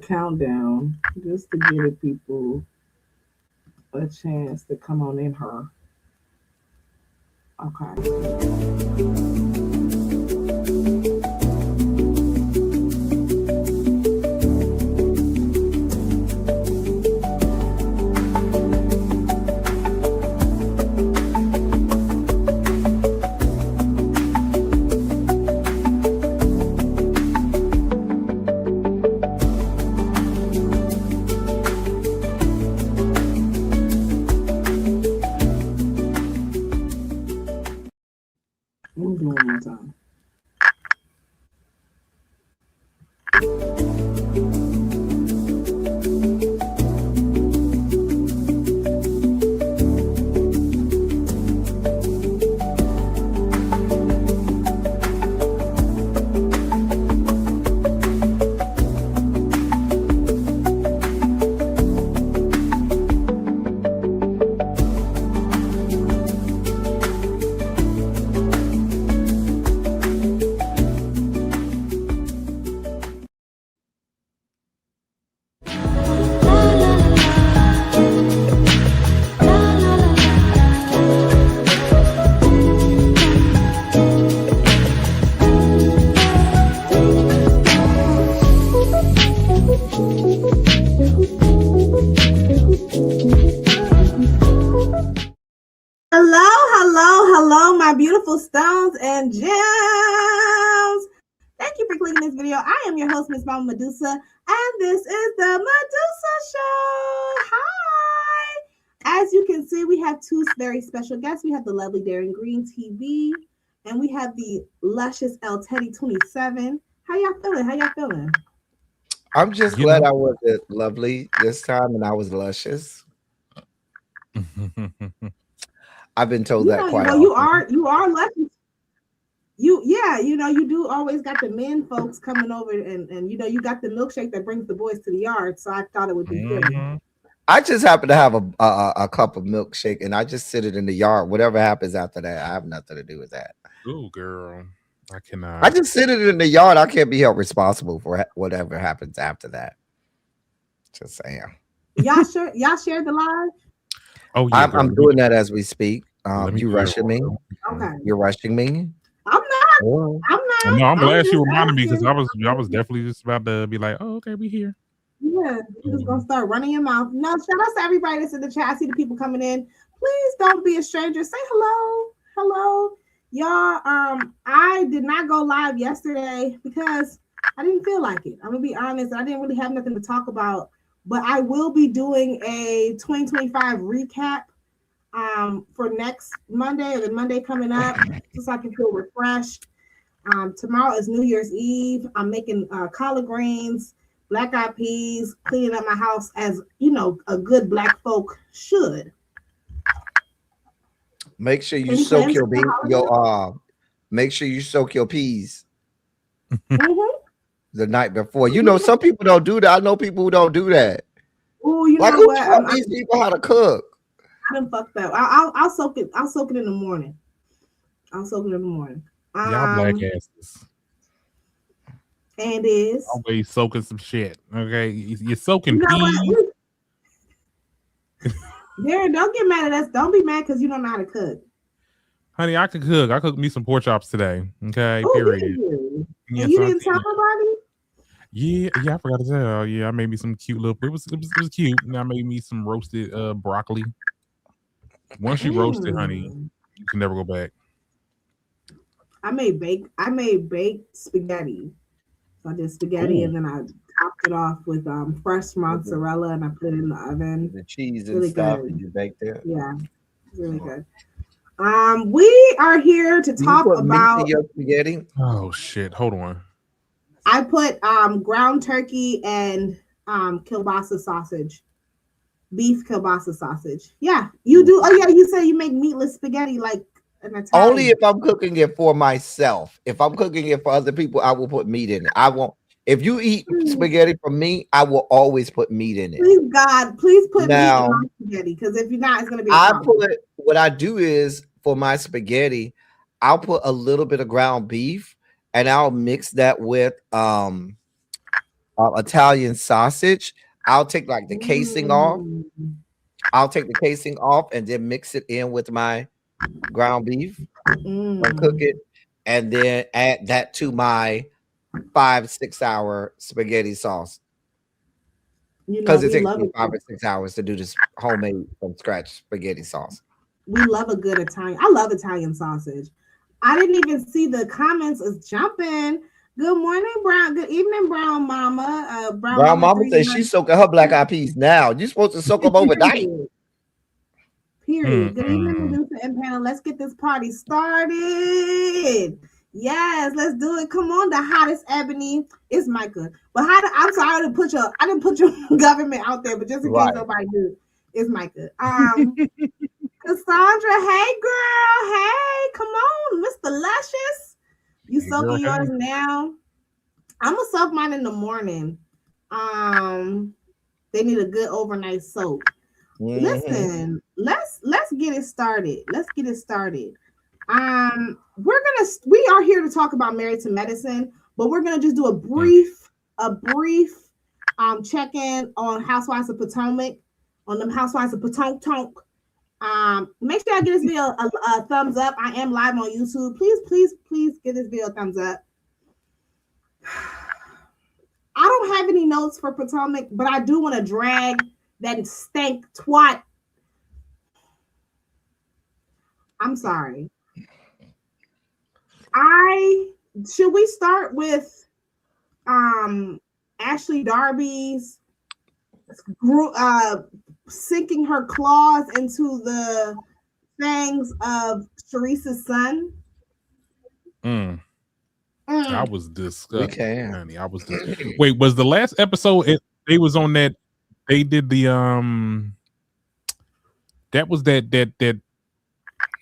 countdown just to give people a chance to come on in her. Okay. Let me do it one more time. Hello, my beautiful stones and gems. Thank you for clicking this video. I am your host, Miss Mama Medusa, and this is the Medusa Show. Hi. As you can see, we have two very special guests. We have the lovely Darren Green TV, and we have the luscious El Teddy 27. How y'all feeling? I'm just glad I wasn't lovely this time and I was luscious. I've been told that quite often. You are luscious. You do always got the men folks coming over and you got the milkshake that brings the boys to the yard. So I thought it would be good. I just happen to have a cup of milkshake and I just sit it in the yard. Whatever happens after that, I have nothing to do with that. Oh, girl. I cannot. I just sit it in the yard. I can't be held responsible for whatever happens after that. Just saying. Y'all share the live? Oh, yeah. I'm doing that as we speak. You rushing me? Okay. You're rushing me? I'm not. No, I'm glad she reminded me because I was definitely just about to be like, oh, okay, we here. Yeah, you're just gonna start running your mouth. No, shout out to everybody that's in the chat. I see the people coming in. Please don't be a stranger. Say hello, y'all. I did not go live yesterday because I didn't feel like it. I'm gonna be honest. I didn't really have nothing to talk about, but I will be doing a 2025 recap for next Monday or the Monday coming up, just so I can feel refreshed. Tomorrow is New Year's Eve. I'm making collard greens, black eyed peas, cleaning up my house as a good black folk should. Make sure you soak your make sure you soak your peas the night before. Some people don't do that. I know people who don't do that. Oh, who taught these people how to cook? I done fucked up. I'll soak it. I'll soak it in the morning. Y'all black asses. And is always soaking some shit. Okay, you're soaking peas. Darren, don't get mad at us. Don't be mad because you don't know how to cook. Honey, I can cook. I cooked me some pork chops today. Okay, period. Yeah, and you didn't tell nobody? Yeah, I forgot to tell. Yeah, I made me some cute little. It was cute. And I made me some roasted broccoli. Once you roast it, honey, you can never go back. I made baked spaghetti. So I did spaghetti and then I topped it off with fresh mozzarella and I put it in the oven. The cheese and stuff that you baked it. Yeah, it's really good. We are here to talk about meat in your spaghetti. Oh shit! Hold on. I put ground turkey and kielbasa sausage. Beef kielbasa sausage. Yeah, you do. Oh yeah, you say you make meatless spaghetti like an Italian. Only if I'm cooking it for myself. If I'm cooking it for other people, I will put meat in it. I won't. If you eat spaghetti from me, I will always put meat in it. Please God, please put meat in my spaghetti because if you're not, it's gonna be. What I do is for my spaghetti, I'll put a little bit of ground beef and I'll mix that with Italian sausage. I'll take like the casing off. I'll take the casing off and then mix it in with my ground beef and cook it, and then add that to my 5-6 hour spaghetti sauce. Because it takes me 5 or 6 hours to do this homemade from scratch spaghetti sauce. We love a good Italian. I love Italian sausage. I didn't even see the comments is jumping. Good morning, Brown. Good evening, Brown Mama. Brown Mama says she's soaking her black eyed peas now. You're supposed to soak them overnight. Period. Good evening, Medusa and panel. Let's get this party started. Yes, let's do it. Come on, the hottest Ebony. It's Micah. But I'm sorry, I didn't put your government out there, but just in case nobody knew, it's Micah. Cassandra, hey girl, hey, come on, Mr. Luscious. You soaking yours now? I'm gonna soak mine in the morning. They need a good overnight soak. Listen, let's get it started. Let's get it started. We are here to talk about Married to Medicine, but we're gonna just do a brief check-in on Housewives of Potomac, on them Housewives of Potomac. Make sure I give this video a thumbs up. I am live on YouTube. Please give this video a thumbs up. I don't have any notes for Potomac, but I do want to drag that stank twat. I'm sorry. Should we start with Ashley Darby's sinking her claws into the fangs of Teresa's son? I was disgusted, honey. I was Wait, was the last episode they was on that? They did the that was that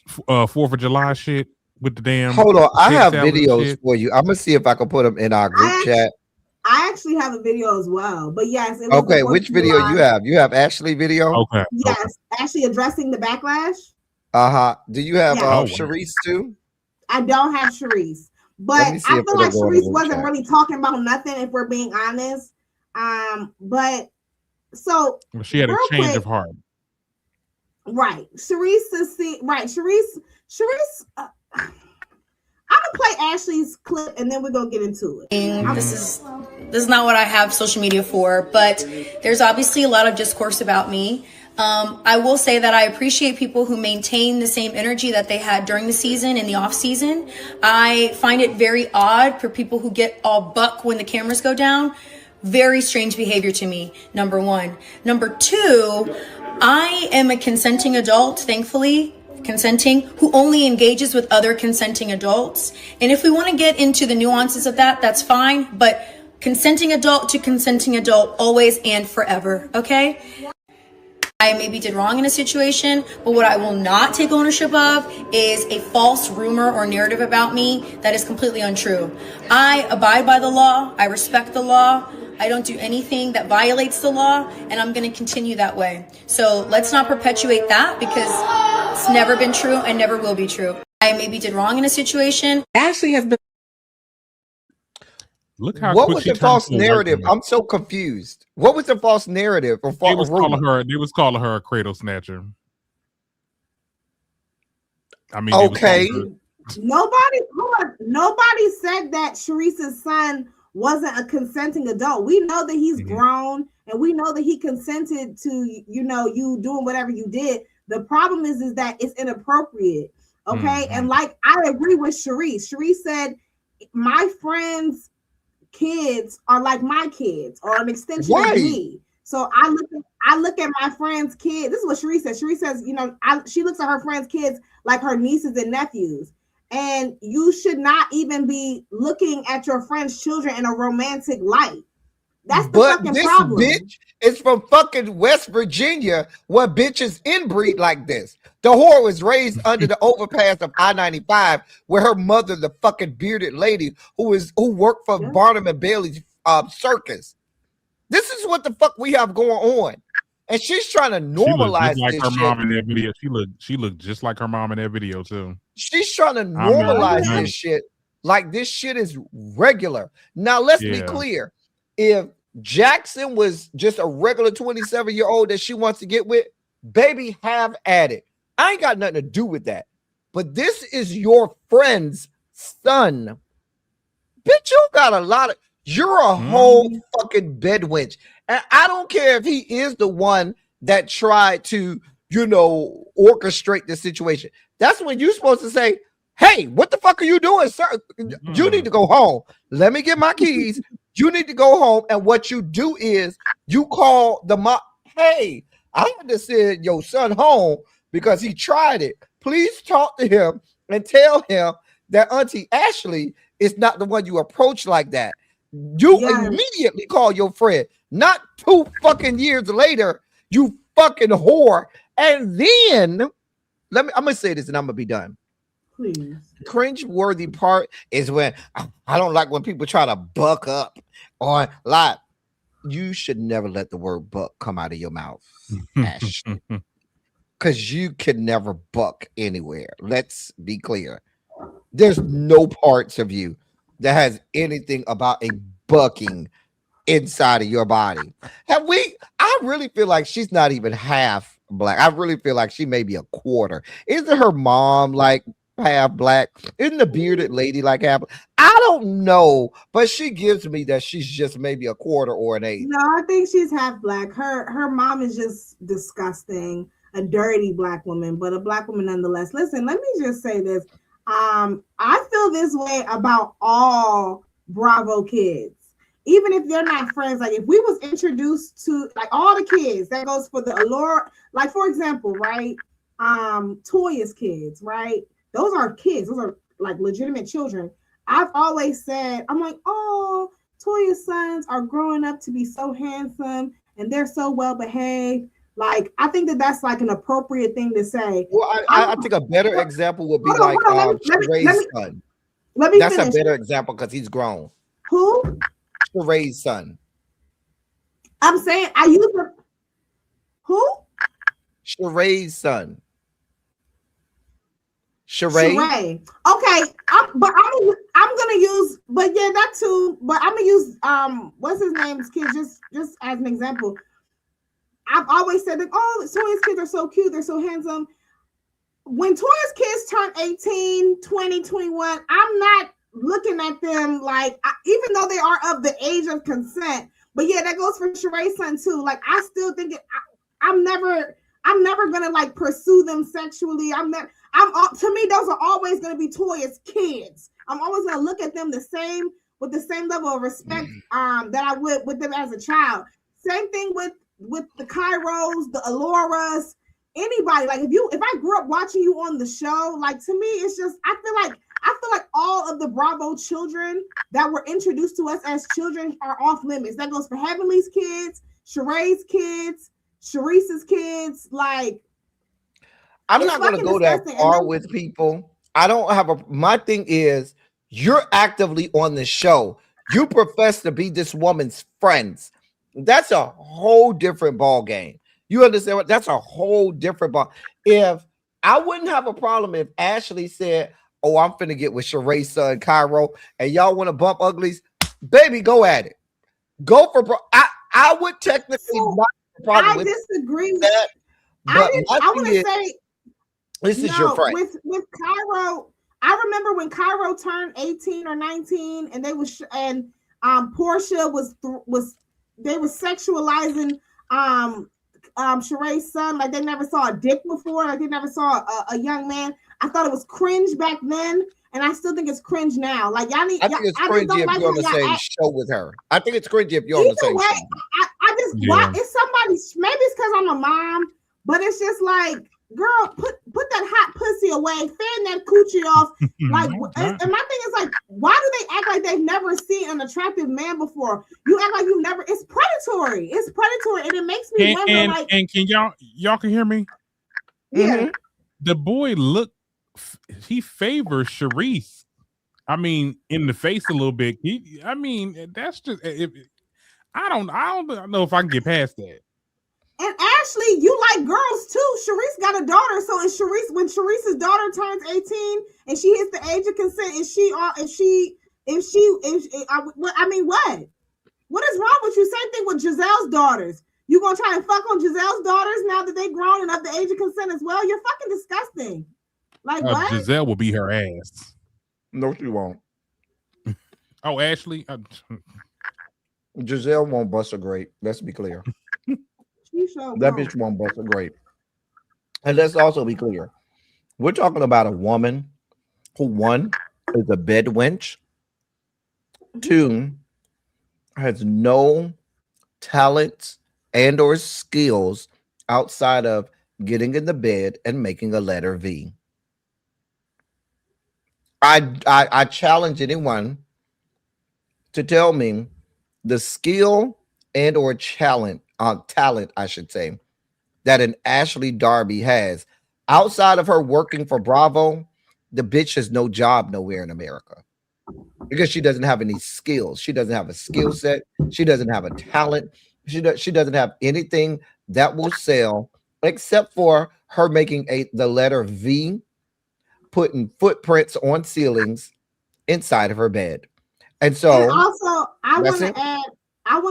4th of July shit with the damn. Hold on, I have videos for you. I'm gonna see if I can put them in our group chat. I actually have a video as well, but yes. It was okay, which video you have? You have Ashley video? Okay. Yes, Ashley addressing the backlash. Do you have Sharice too? I don't have Sharice, but I feel like Sharice wasn't really talking about nothing, if we're being honest. But so she had a change of heart. Right. Sharice is Sharice. I'm gonna play Ashley's clip and then we're gonna get into it. This is not what I have social media for, but there's obviously a lot of discourse about me. I will say that I appreciate people who maintain the same energy that they had during the season and the off season. I find it very odd for people who get all buck when the cameras go down. Very strange behavior to me, number one. Number two, I am a consenting adult, thankfully, who only engages with other consenting adults. And if we want to get into the nuances of that, that's fine. But consenting adult to consenting adult, always and forever, okay? I maybe did wrong in a situation, but what I will not take ownership of is a false rumor or narrative about me that is completely untrue. I abide by the law. I respect the law. I don't do anything that violates the law, and I'm going to continue that way. So let's not perpetuate that, because it's never been true and never will be true. I maybe did wrong in a situation. Ashley has been. Look how what was the false narrative? I'm so confused. What was the false narrative? Or they was calling her a cradle snatcher. I mean, okay. Nobody said that Sharice's son wasn't a consenting adult. We know that he's grown, and we know that he consented to, you doing whatever you did. The problem is that it's inappropriate. Okay. And like, I agree with Sharice. Sharice said, my friends' kids are like my kids, or an extension of me. So I look at my friends' kids. This is what Sharice says. Sharice says, she looks at her friends' kids like her nieces and nephews. And you should not even be looking at your friend's children in a romantic light. That's the fucking problem. Bitch is from fucking West Virginia, where bitches inbreed like this. The whore was raised under the overpass of I-95, where her mother, the fucking bearded lady who worked for Barnum and Bailey's circus. This is what the fuck we have going on. And she's trying to normalize this her shit. Mom in that video. She looked just like her mom in that video too. She's trying to normalize this shit like this shit is regular. Now let's be clear. If Jackson was just a regular 27-year-old that she wants to get with, baby, have at it. I ain't got nothing to do with that. But this is your friend's son. Bitch, you got a lot of, you're a whole fucking bedwench. And I don't care if he is the one that tried to, orchestrate the situation. That's when you're supposed to say, hey, what the fuck are you doing, sir? You need to go home. Let me get my keys. You need to go home. And what you do is you call the mom. Hey, I had to send your son home because he tried it. Please talk to him and tell him that Auntie Ashley is not the one you approach like that. You immediately call your friend. Not 2 fucking years later, you fucking whore. And then, I'm going to say this and I'm going to be done. Please. Cringe-worthy part is when I don't like when people try to buck up or lie. You should never let the word buck come out of your mouth, Ash. Because you can never buck anywhere. Let's be clear. There's no parts of you that has anything about a bucking inside of your body. I really feel like she's not even half black. I really feel like she may be a quarter. Isn't her mom like half black? Isn't the bearded lady like half black? I don't know, but she gives me that she's just maybe a quarter or an eighth. No, I think she's half black. Her mom is just disgusting, a dirty black woman, but a black woman nonetheless. Listen, let me just say this. I feel this way about all Bravo kids. Even if they're not friends, like if we was introduced to like all the kids, that goes for the allure, like for example, right? Toya's kids, right? Those are kids, those are like legitimate children. I've always said, I'm like, oh, Toya's sons are growing up to be so handsome and they're so well behaved. Like, I think that's like an appropriate thing to say. Well, I think a better example would be Sheree's son. Let me That's finish. a better example because he's grown. Who? Sheree's son. I'm saying I use the who? Sheree's son. Sheree. Okay, but I'm gonna use, but yeah, that too. But I'm gonna use what's his name's kid just as an example. I've always said that Toya's kids are so cute, they're so handsome. When Toya's kids turn 18, 20, 21, I'm not looking at them like, even though they are of the age of consent. But yeah, that goes for Sheree's son too. Like, I still think I'm never gonna like pursue them sexually. To me, those are always gonna be Toya's kids. I'm always gonna look at them with the same level of respect that I would with them as a child. Same thing with the Kairos, the Aloras, anybody. Like if I grew up watching you on the show, like to me, it's just I feel like all of the Bravo children that were introduced to us as children are off limits. That goes for Heavenly's kids, Sheree's kids, Sharice's kids. Like, I'm not going to go that far with people. I don't have my thing is you're actively on the show. You profess to be this woman's friends. That's a whole different ball game. You understand what? That's a whole different ball. If I wouldn't have a problem if Ashley said, oh, I'm finna get with Sheree's son, Cairo, and y'all want to bump uglies, baby, go at it. Go for I would technically not have a problem with disagree with that. But I want to say this is your friend. With Cairo, I remember when Cairo turned 18 or 19 and Portia was they were sexualizing Sheree's son, like they never saw a dick before, like they never saw a young man. I thought it was cringe back then, and I still think it's cringe now. Like y'all need. I think it's cringy if you're on the same show with her. I think it's cringy if you're on the same show. I just it's somebody. Maybe it's because I'm a mom, but it's just like, girl, put that hot pussy away, fan that coochie off. Like, and my thing is like, why do they act like they've never seen an attractive man before? You act like you've never. It's predatory. It's predatory, and it makes me wonder. And can y'all can hear me? Yeah. Mm-hmm. The boy he favors Sharice. I mean, in the face a little bit. That's just. I don't know if I can get past that. And Ashley, you like girls too. Sharice got a daughter, so when Sharice's daughter turns 18 and she hits the age of consent, what? What is wrong with you? Same thing with Giselle's daughters. You gonna try and fuck on Giselle's daughters now that they grown and of the age of consent as well? You're fucking disgusting. Like what? Giselle will beat her ass. No, she won't. Oh, Ashley. Giselle won't bust a grape. Let's be clear. That bitch won't bust a grape. And let's also be clear. We're talking about a woman who, one, is a bed wench. Two, has no talents and or skills outside of getting in the bed and making a letter V. I challenge anyone to tell me the skill and or talent, I should say, that an Ashley Darby has outside of her working for Bravo. The bitch has no job nowhere in America because she doesn't have any skills. She doesn't have a skill set. She doesn't have a talent. She doesn't have anything that will sell except for her making the letter V, putting footprints on ceilings inside of her bed. And so, and also, I want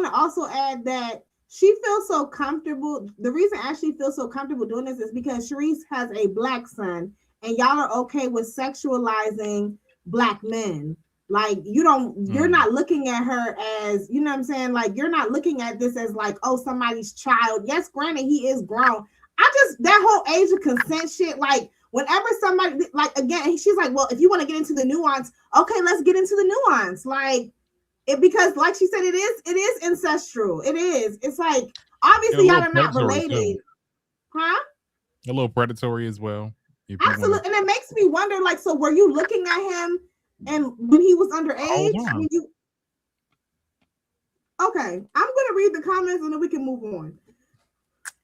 to also add that she feels so comfortable. The reason Ashley feels so comfortable doing this is because Sharice has a black son, and y'all are okay with sexualizing black men. Like you're not looking at her as, you know what I'm saying? Like you're not looking at this as like, oh, somebody's child. Yes, granted, he is grown. That whole age of consent shit, like whenever somebody, like again, she's like, well, if you want to get into the nuance, okay, let's get into the nuance. Like it, because like she said, it is ancestral. It is. It's like, obviously y'all are not related. Too. Huh? A little predatory as well. Absolutely. And it makes me wonder, like, so were you looking at him and when he was underage? Okay, I'm gonna read the comments and then we can move on.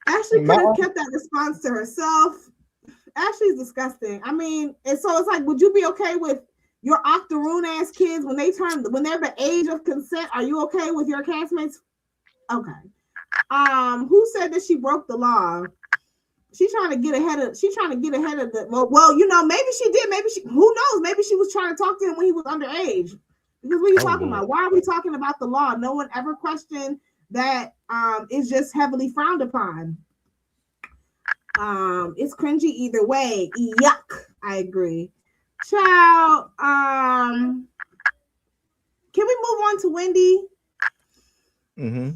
Ashley could have kept that response to herself. Ashley's disgusting. I mean, and so it's like, would you be okay with your octoroon ass kids when they're the age of consent? Are you okay with your castmates? Okay. Who said that she broke the law? She's trying to get ahead of the well, you know, maybe she did, who knows, maybe she was trying to talk to him when he was underage. Because what are you talking about? Why are we talking about the law? No one ever questioned that. It's just heavily frowned upon. It's cringy either way. Yuck. I agree. Child, can we move on to Wendy? Mm-hmm.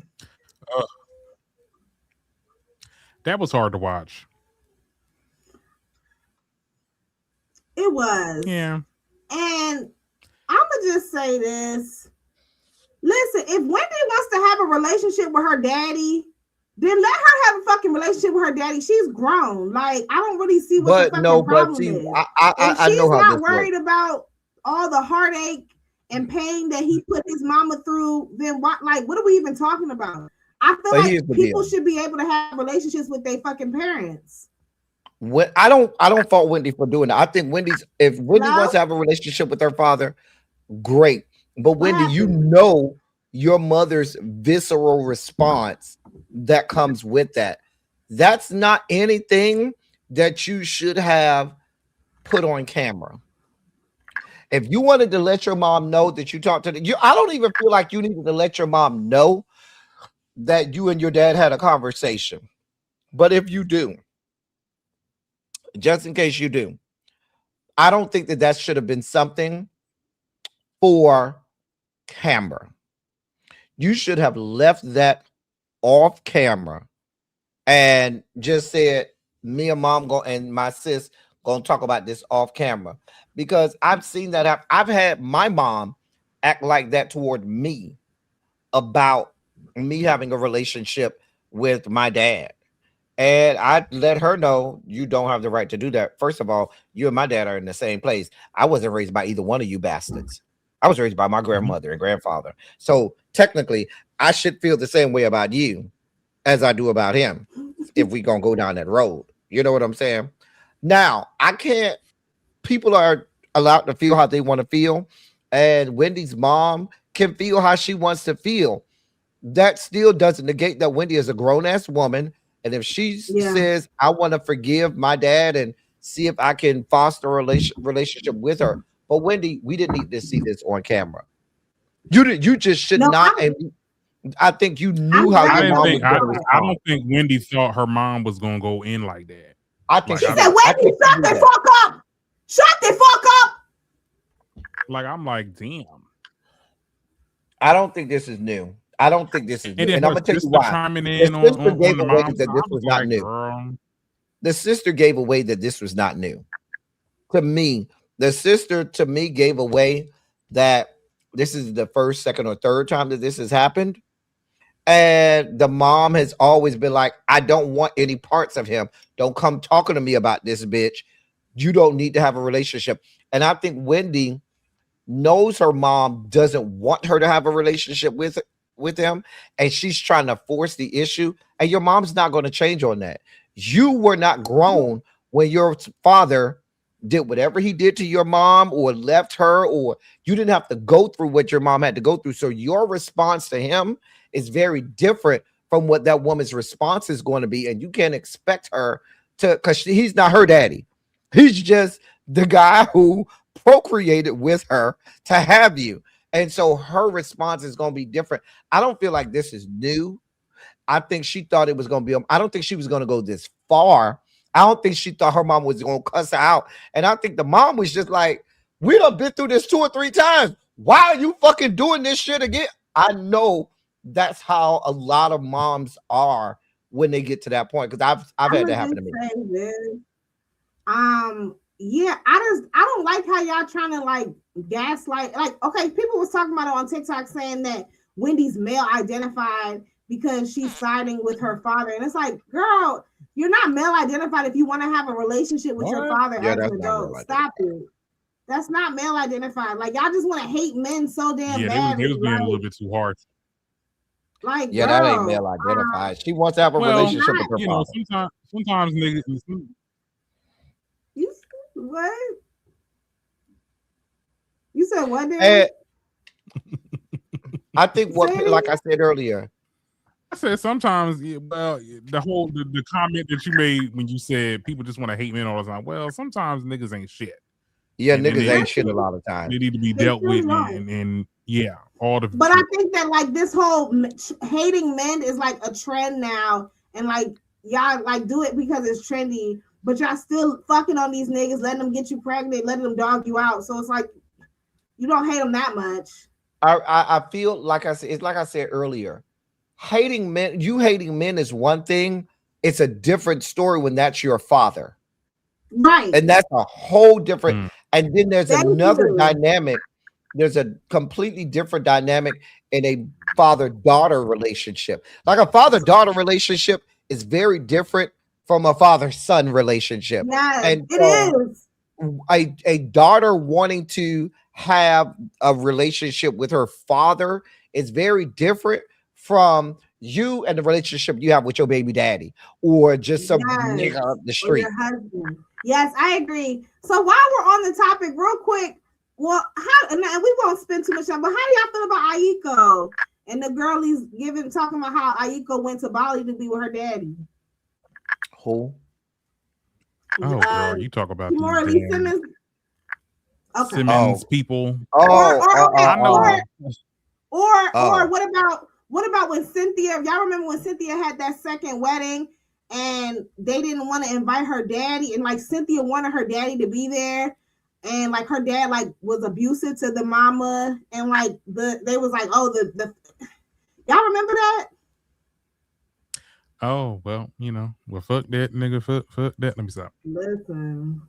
That was hard to watch. It was. Yeah. And I'm going to just say this. Listen, if Wendy wants to have a relationship with her daddy, then let her have a fucking relationship with her daddy. She's grown. Like, I don't really see what the fucking problem is. I know how not worried about all the heartache and pain that he put his mama through, then what are we even talking about? I feel like people should be able to have relationships with their fucking parents. I don't fault Wendy for doing that. I think if Wendy wants to have a relationship with her father, great. But Wendy, you know your mother's visceral response that comes with that. That's not anything that you should have put on camera. If you wanted to let your mom know that you talked to I don't even feel like you needed to let your mom know that you and your dad had a conversation. But if you do, just in case you do, I don't think that should have been something for camera. You should have left that off camera and just said, me and mom and my sis gonna talk about this off camera, because I've seen that. I've had my mom act like that toward me about me having a relationship with my dad. And I let her know, you don't have the right to do that. First of all, you and my dad are in the same place. I wasn't raised by either one of you bastards. I was raised by my grandmother and grandfather. So technically, I should feel the same way about you as I do about him if we gonna go down that road. You know what I'm saying? Now, people are allowed to feel how they want to feel. And Wendy's mom can feel how she wants to feel. That still doesn't negate that Wendy is a grown-ass woman. And if she says, I want to forgive my dad and see if I can foster a relationship with her. But Wendy, we didn't need to see this on camera. You just should not. And I think you knew how your mom was going to respond. I don't think Wendy thought her mom was going to go in like that. I think she said, "Wendy, shut the fuck up! Shut the fuck up!" Like, I'm like, damn. I don't think this is new. I don't think this is new. And I'm gonna tell you why. The sister gave away that this was not new. The sister gave away that this was not new. To me, the sister gave away that this is the first, second, or third time that this has happened. And the mom has always been like, I don't want any parts of him. Don't come talking to me about this bitch. You don't need to have a relationship. And I think Wendy knows her mom doesn't want her to have a relationship with him, and she's trying to force the issue. And your mom's not going to change on that. You were not grown when your father did whatever he did to your mom or left her, or you didn't have to go through what your mom had to go through. So your response to him is very different from what that woman's response is going to be. And you can't expect her to, because he's not her daddy. He's just the guy who procreated with her to have you. And so her response is going to be different. I don't feel like this is new. I think she thought it was going to be, I don't think she was going to go this far. I don't think she thought her mom was going to cuss her out. And I think the mom was just like, we done been through this 2 or 3 times. Why are you fucking doing this shit again? I know that's how a lot of moms are when they get to that point. Because I've had that happen to me. Yeah, I don't like how y'all trying to like gaslight. Like, okay, people was talking about it on TikTok saying that Wendy's male identified because she's siding with her father, and it's like, girl, you're not male identified if you want to have a relationship with your father as an adult. Stop it. That's not male identified. Like, y'all just want to hate men so damn bad. They was being a little bit too hard. Like, yeah, girl, that ain't male identified. She wants to have a relationship with her father. Sometimes niggas. What? You said what? There? I think like I said earlier. I said sometimes. Well, the comment that you made when you said people just want to hate men all the time. Well, sometimes niggas ain't shit. Yeah, niggas ain't shit a lot of times. They need to be dealt with, and yeah, all the. But I think that like this whole hating men is like a trend now, and like y'all like do it because it's trendy. But y'all still fucking on these niggas, letting them get you pregnant, letting them dog you out. So it's like you don't hate them that much. I feel like it's like I said earlier. Hating men is one thing. It's a different story when that's your father. Right. And that's a whole different. And then there's another dynamic. There's a completely different dynamic in a father-daughter relationship. Like a father-daughter relationship is very different from a father-son relationship. Yes, and it is. A daughter wanting to have a relationship with her father is very different from you and the relationship you have with your baby daddy or just some nigga up the street. Or your husband. Yes, I agree. So while we're on the topic, real quick, well, and we won't spend too much time, but how do y'all feel about Aiko and the girlies talking about how Aiko went to Bali to be with her daddy? Who? Oh, girl, you talk about Lee Simmons. Okay. Simmons people. Or what about when Cynthia? Y'all remember when Cynthia had that second wedding and they didn't want to invite her daddy, and like Cynthia wanted her daddy to be there, and like her dad like was abusive to the mama, and like they was like, oh, the y'all remember that? Oh, well, well, fuck that nigga, fuck that. Let me stop. Listen,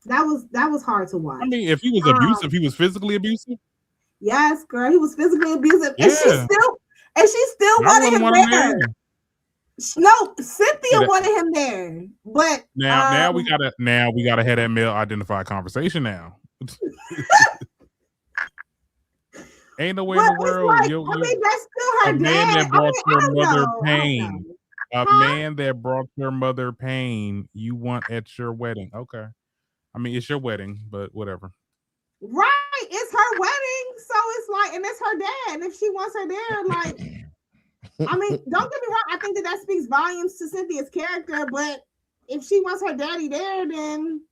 that was hard to watch. I mean, if he was abusive, he was physically abusive. Yes, girl, he was physically abusive, and she still wanted him there. No, Cynthia wanted him there, but now we gotta have that male identified conversation now. Ain't no way in the world. Like, that's still her a dad. Man that brought your mother pain. A man that brought your mother pain. You want at your wedding? Okay. I mean, it's your wedding, but whatever. Right, it's her wedding, so it's like, and it's her dad. And if she wants her there, like, I mean, don't get me wrong. I think that speaks volumes to Cynthia's character. But if she wants her daddy there, then,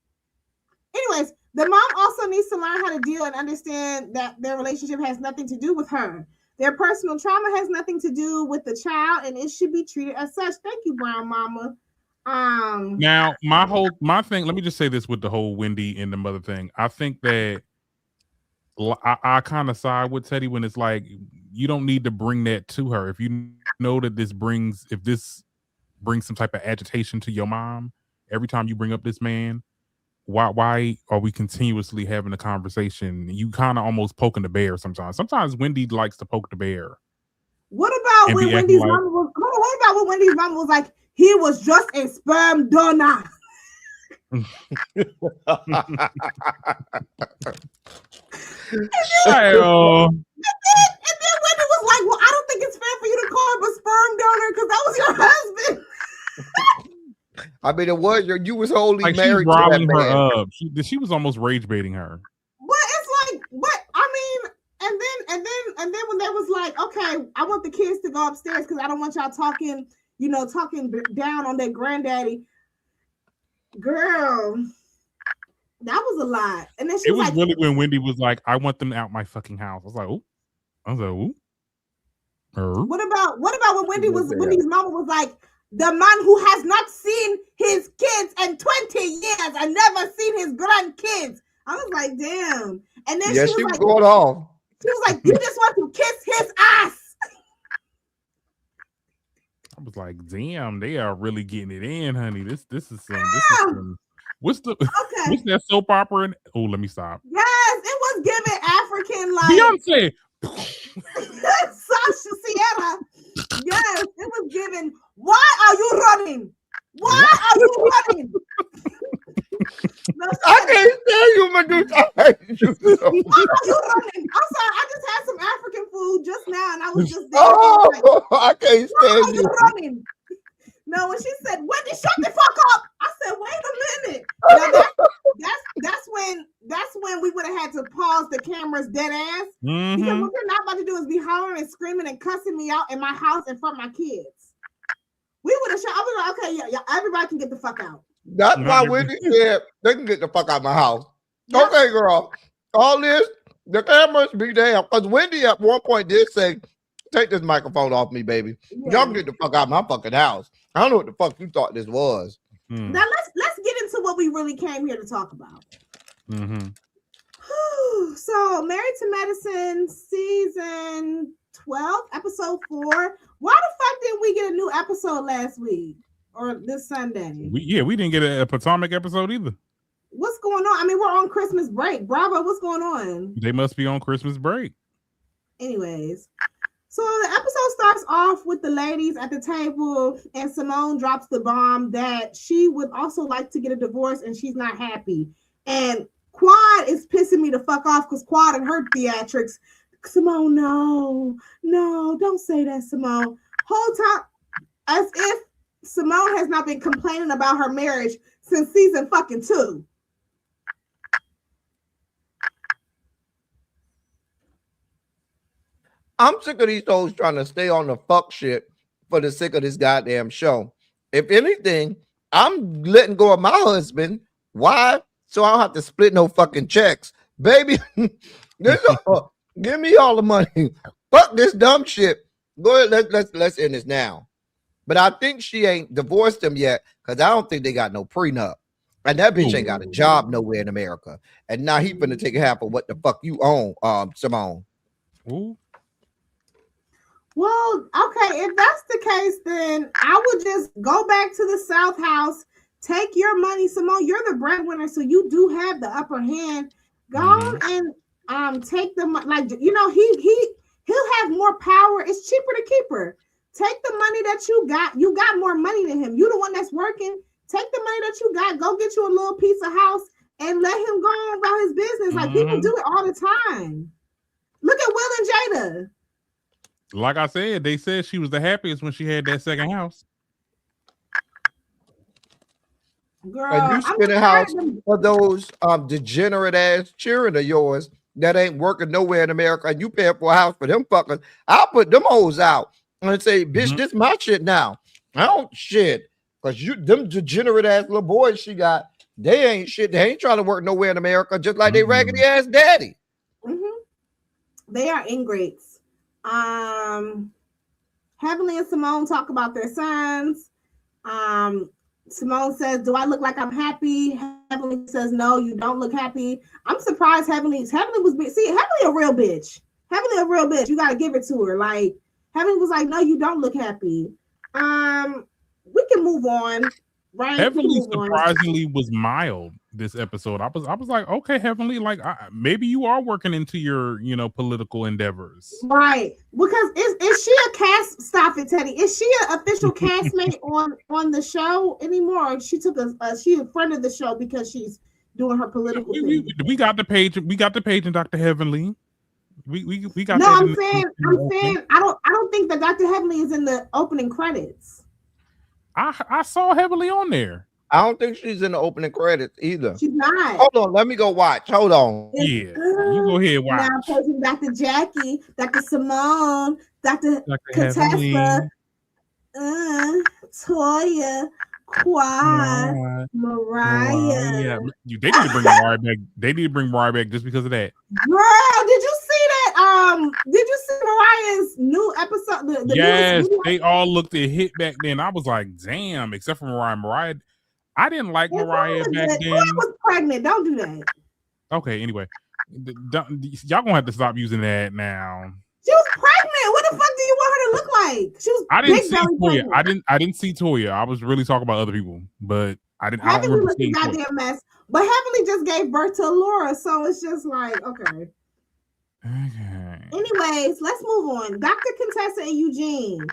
anyways. The mom also needs to learn how to deal and understand that their relationship has nothing to do with her. Their personal trauma has nothing to do with the child, and it should be treated as such. Thank you, Brown Mama. Now, my thing. Let me just say this with the whole Wendy and the mother thing. I think that I kind of side with Teddy when it's like you don't need to bring that to her. If you know that this brings some type of agitation to your mom every time you bring up this man, why are we continuously having a conversation? You kind of almost poking the bear sometimes. Sometimes Wendy likes to poke the bear. What about when Wendy's mama was? What about when Wendy's mama was like, he was just a sperm donor? And then Wendy was like, well, I don't think it's fair for you to call him a sperm donor because that was your husband. I mean, it was you was wholly like married she's riling to that man. her up. She was almost rage baiting her. But it's like, but I mean, and then when they was like, okay, I want the kids to go upstairs because I don't want y'all talking down on their granddaddy. Girl, that was a lot. And then she was like, really when Wendy was like, I want them out my fucking house. I was like, ooh. What about when Wendy's mama was like, the man who has not seen his kids in 20 years and never seen his grandkids. I was like, damn. And then she was like, going off. She was like, you just want to kiss his ass. I was like, damn, they are really getting it in, honey. This is some what's that soap opera? Let me stop. Yes, it was giving African like Beyonce. Sasha Sierra. Yes, it was given. Why are you running? Why are you running? No, I can't tell you, Medusa. Why are you running? I'm sorry, I just had some African food just now, and I was just there. I can't stand you. Running? No, when she said, "Wendy, shut the fuck up," I said, "Wait a minute." Now that's when we would have had to pause the cameras dead ass because what we're not about to do is be hollering and screaming and cussing me out in my house in front of my kids. We would have shot. I was like, okay, yeah, everybody can get the fuck out. That's why Wendy said they can get the fuck out of my house. Yep. Okay, girl. All this, the cameras be there. Because Wendy at one point did say, take this microphone off me, baby. Yeah. Y'all can get the fuck out of my fucking house. I don't know what the fuck you thought this was. Now let's get into what we really came here to talk about. So, Married to Medicine, season 12, episode 4. Why the fuck didn't we get a new episode last week or this Sunday? We didn't get a Potomac episode either. What's going on? I mean, we're on Christmas break. Bravo, what's going on? They must be on Christmas break. Anyways, so the episode starts off with the ladies at the table, and Simone drops the bomb that she would also like to get a divorce, and she's not happy. And Quad is pissing me the fuck off because Quad and her theatrics. Simone, no, don't say that, Simone. Whole time, as if Simone has not been complaining about her marriage since season fucking 2. I'm sick of these hoes trying to stay on the fuck shit for the sake of this goddamn show. If anything, I'm letting go of my husband. Why? So I don't have to split no fucking checks. Baby, give me all the money. Fuck this dumb shit. Go ahead, let's end this now. But I think she ain't divorced him yet because I don't think they got no prenup. And that bitch ain't got a job nowhere in America. And now he finna take half of what the fuck you own, Simone. Ooh. Well, okay, if that's the case, then I would just go back to the South House, take your money, Simone. You're the breadwinner, so you do have the upper hand. Go on and take the money. Like, you know, he'll have more power. It's cheaper to keep her. Take the money that you got. You got more money than him. You the one that's working. Take the money that you got. Go get you a little piece of house and let him go on about his business. Like people do it all the time. Look at Will and Jada. Like I said, they said she was the happiest when she had that second house. Girl, and you spend a house for those degenerate ass children of yours that ain't working nowhere in America, and you pay for a house for them fuckers. I'll put them hoes out and say, bitch, this my shit now. I don't shit. Because them degenerate ass little boys she got, they ain't shit. They ain't trying to work nowhere in America, just like they raggedy ass daddy. They are ingrates. Heavenly and Simone talk about their sons. Simone says, "Do I look like I'm happy?" Heavenly says, "No, you don't look happy." I'm surprised Heavenly was Heavenly a real bitch. Heavenly a real bitch. You gotta give it to her. Like Heavenly was like, "No, you don't look happy." We can move on. Right? Heavenly surprisingly was mild this episode. I was like, okay, Heavenly, like maybe you are working into your political endeavors, right? Because is she a cast? Stop it, Teddy. Is she an official castmate on the show anymore? She took she a friend of the show because she's doing her political thing. We got the page. We got the page in Dr. Heavenly. We got. No, I'm saying I don't think that Dr. Heavenly is in the opening credits. I saw Heavenly on there. I don't think she's in the opening credits either. She's not. Hold on, let me go watch. Hold on. Yeah, you go ahead. Watch. Now, paging Dr. Jackie, Dr. Simone, Dr. Contessa, Toya, Quad, Mariah. They need to bring Mariah back. They need to bring Mariah back just because of that. Girl, did you see that? Did you see Mariah's new episode? Yes, they all looked at hit back then. I was like, damn, except for Mariah. I didn't like Mariah back then. I was pregnant. Don't do that. Okay, anyway. Y'all gonna have to stop using that now. She was pregnant. What the fuck do you want her to look like? She was. I didn't see Toya. Pregnant. I didn't see Toya. I was really talking about other people, but I didn't. Heavenly I don't remember was a goddamn mess. But Heavenly just gave birth to Laura, so it's just like okay. Anyways, let's move on. Dr. Contessa and Eugene.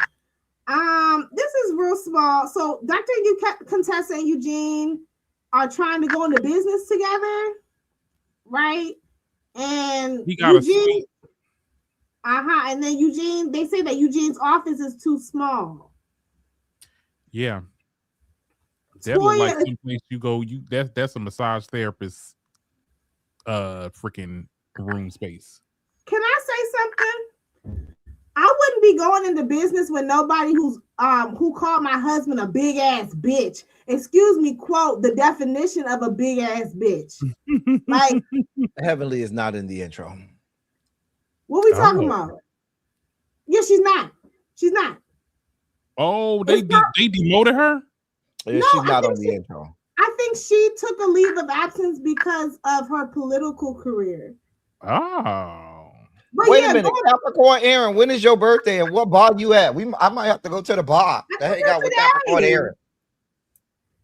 This is real small. So Dr. Contessa and Eugene are trying to go into business together, right? And Eugene, and then Eugene, they say that Eugene's office is too small. Yeah. That look like someplace you go. That's a massage therapist freaking room space. Can I say something? I wouldn't be going into business with nobody who called my husband a big ass bitch. Excuse me, quote the definition of a big ass bitch. Like Heavenly is not in the intro. What we talking about? Yeah, she's not. She's not. Oh, they demoted her? Yeah, no, she's not on the intro. I think she took a leave of absence because of her political career. Oh. But wait a minute, Capricorn Aaron, when is your birthday and what bar you at? I might have to go to the bar to hang out with Capricorn Aaron.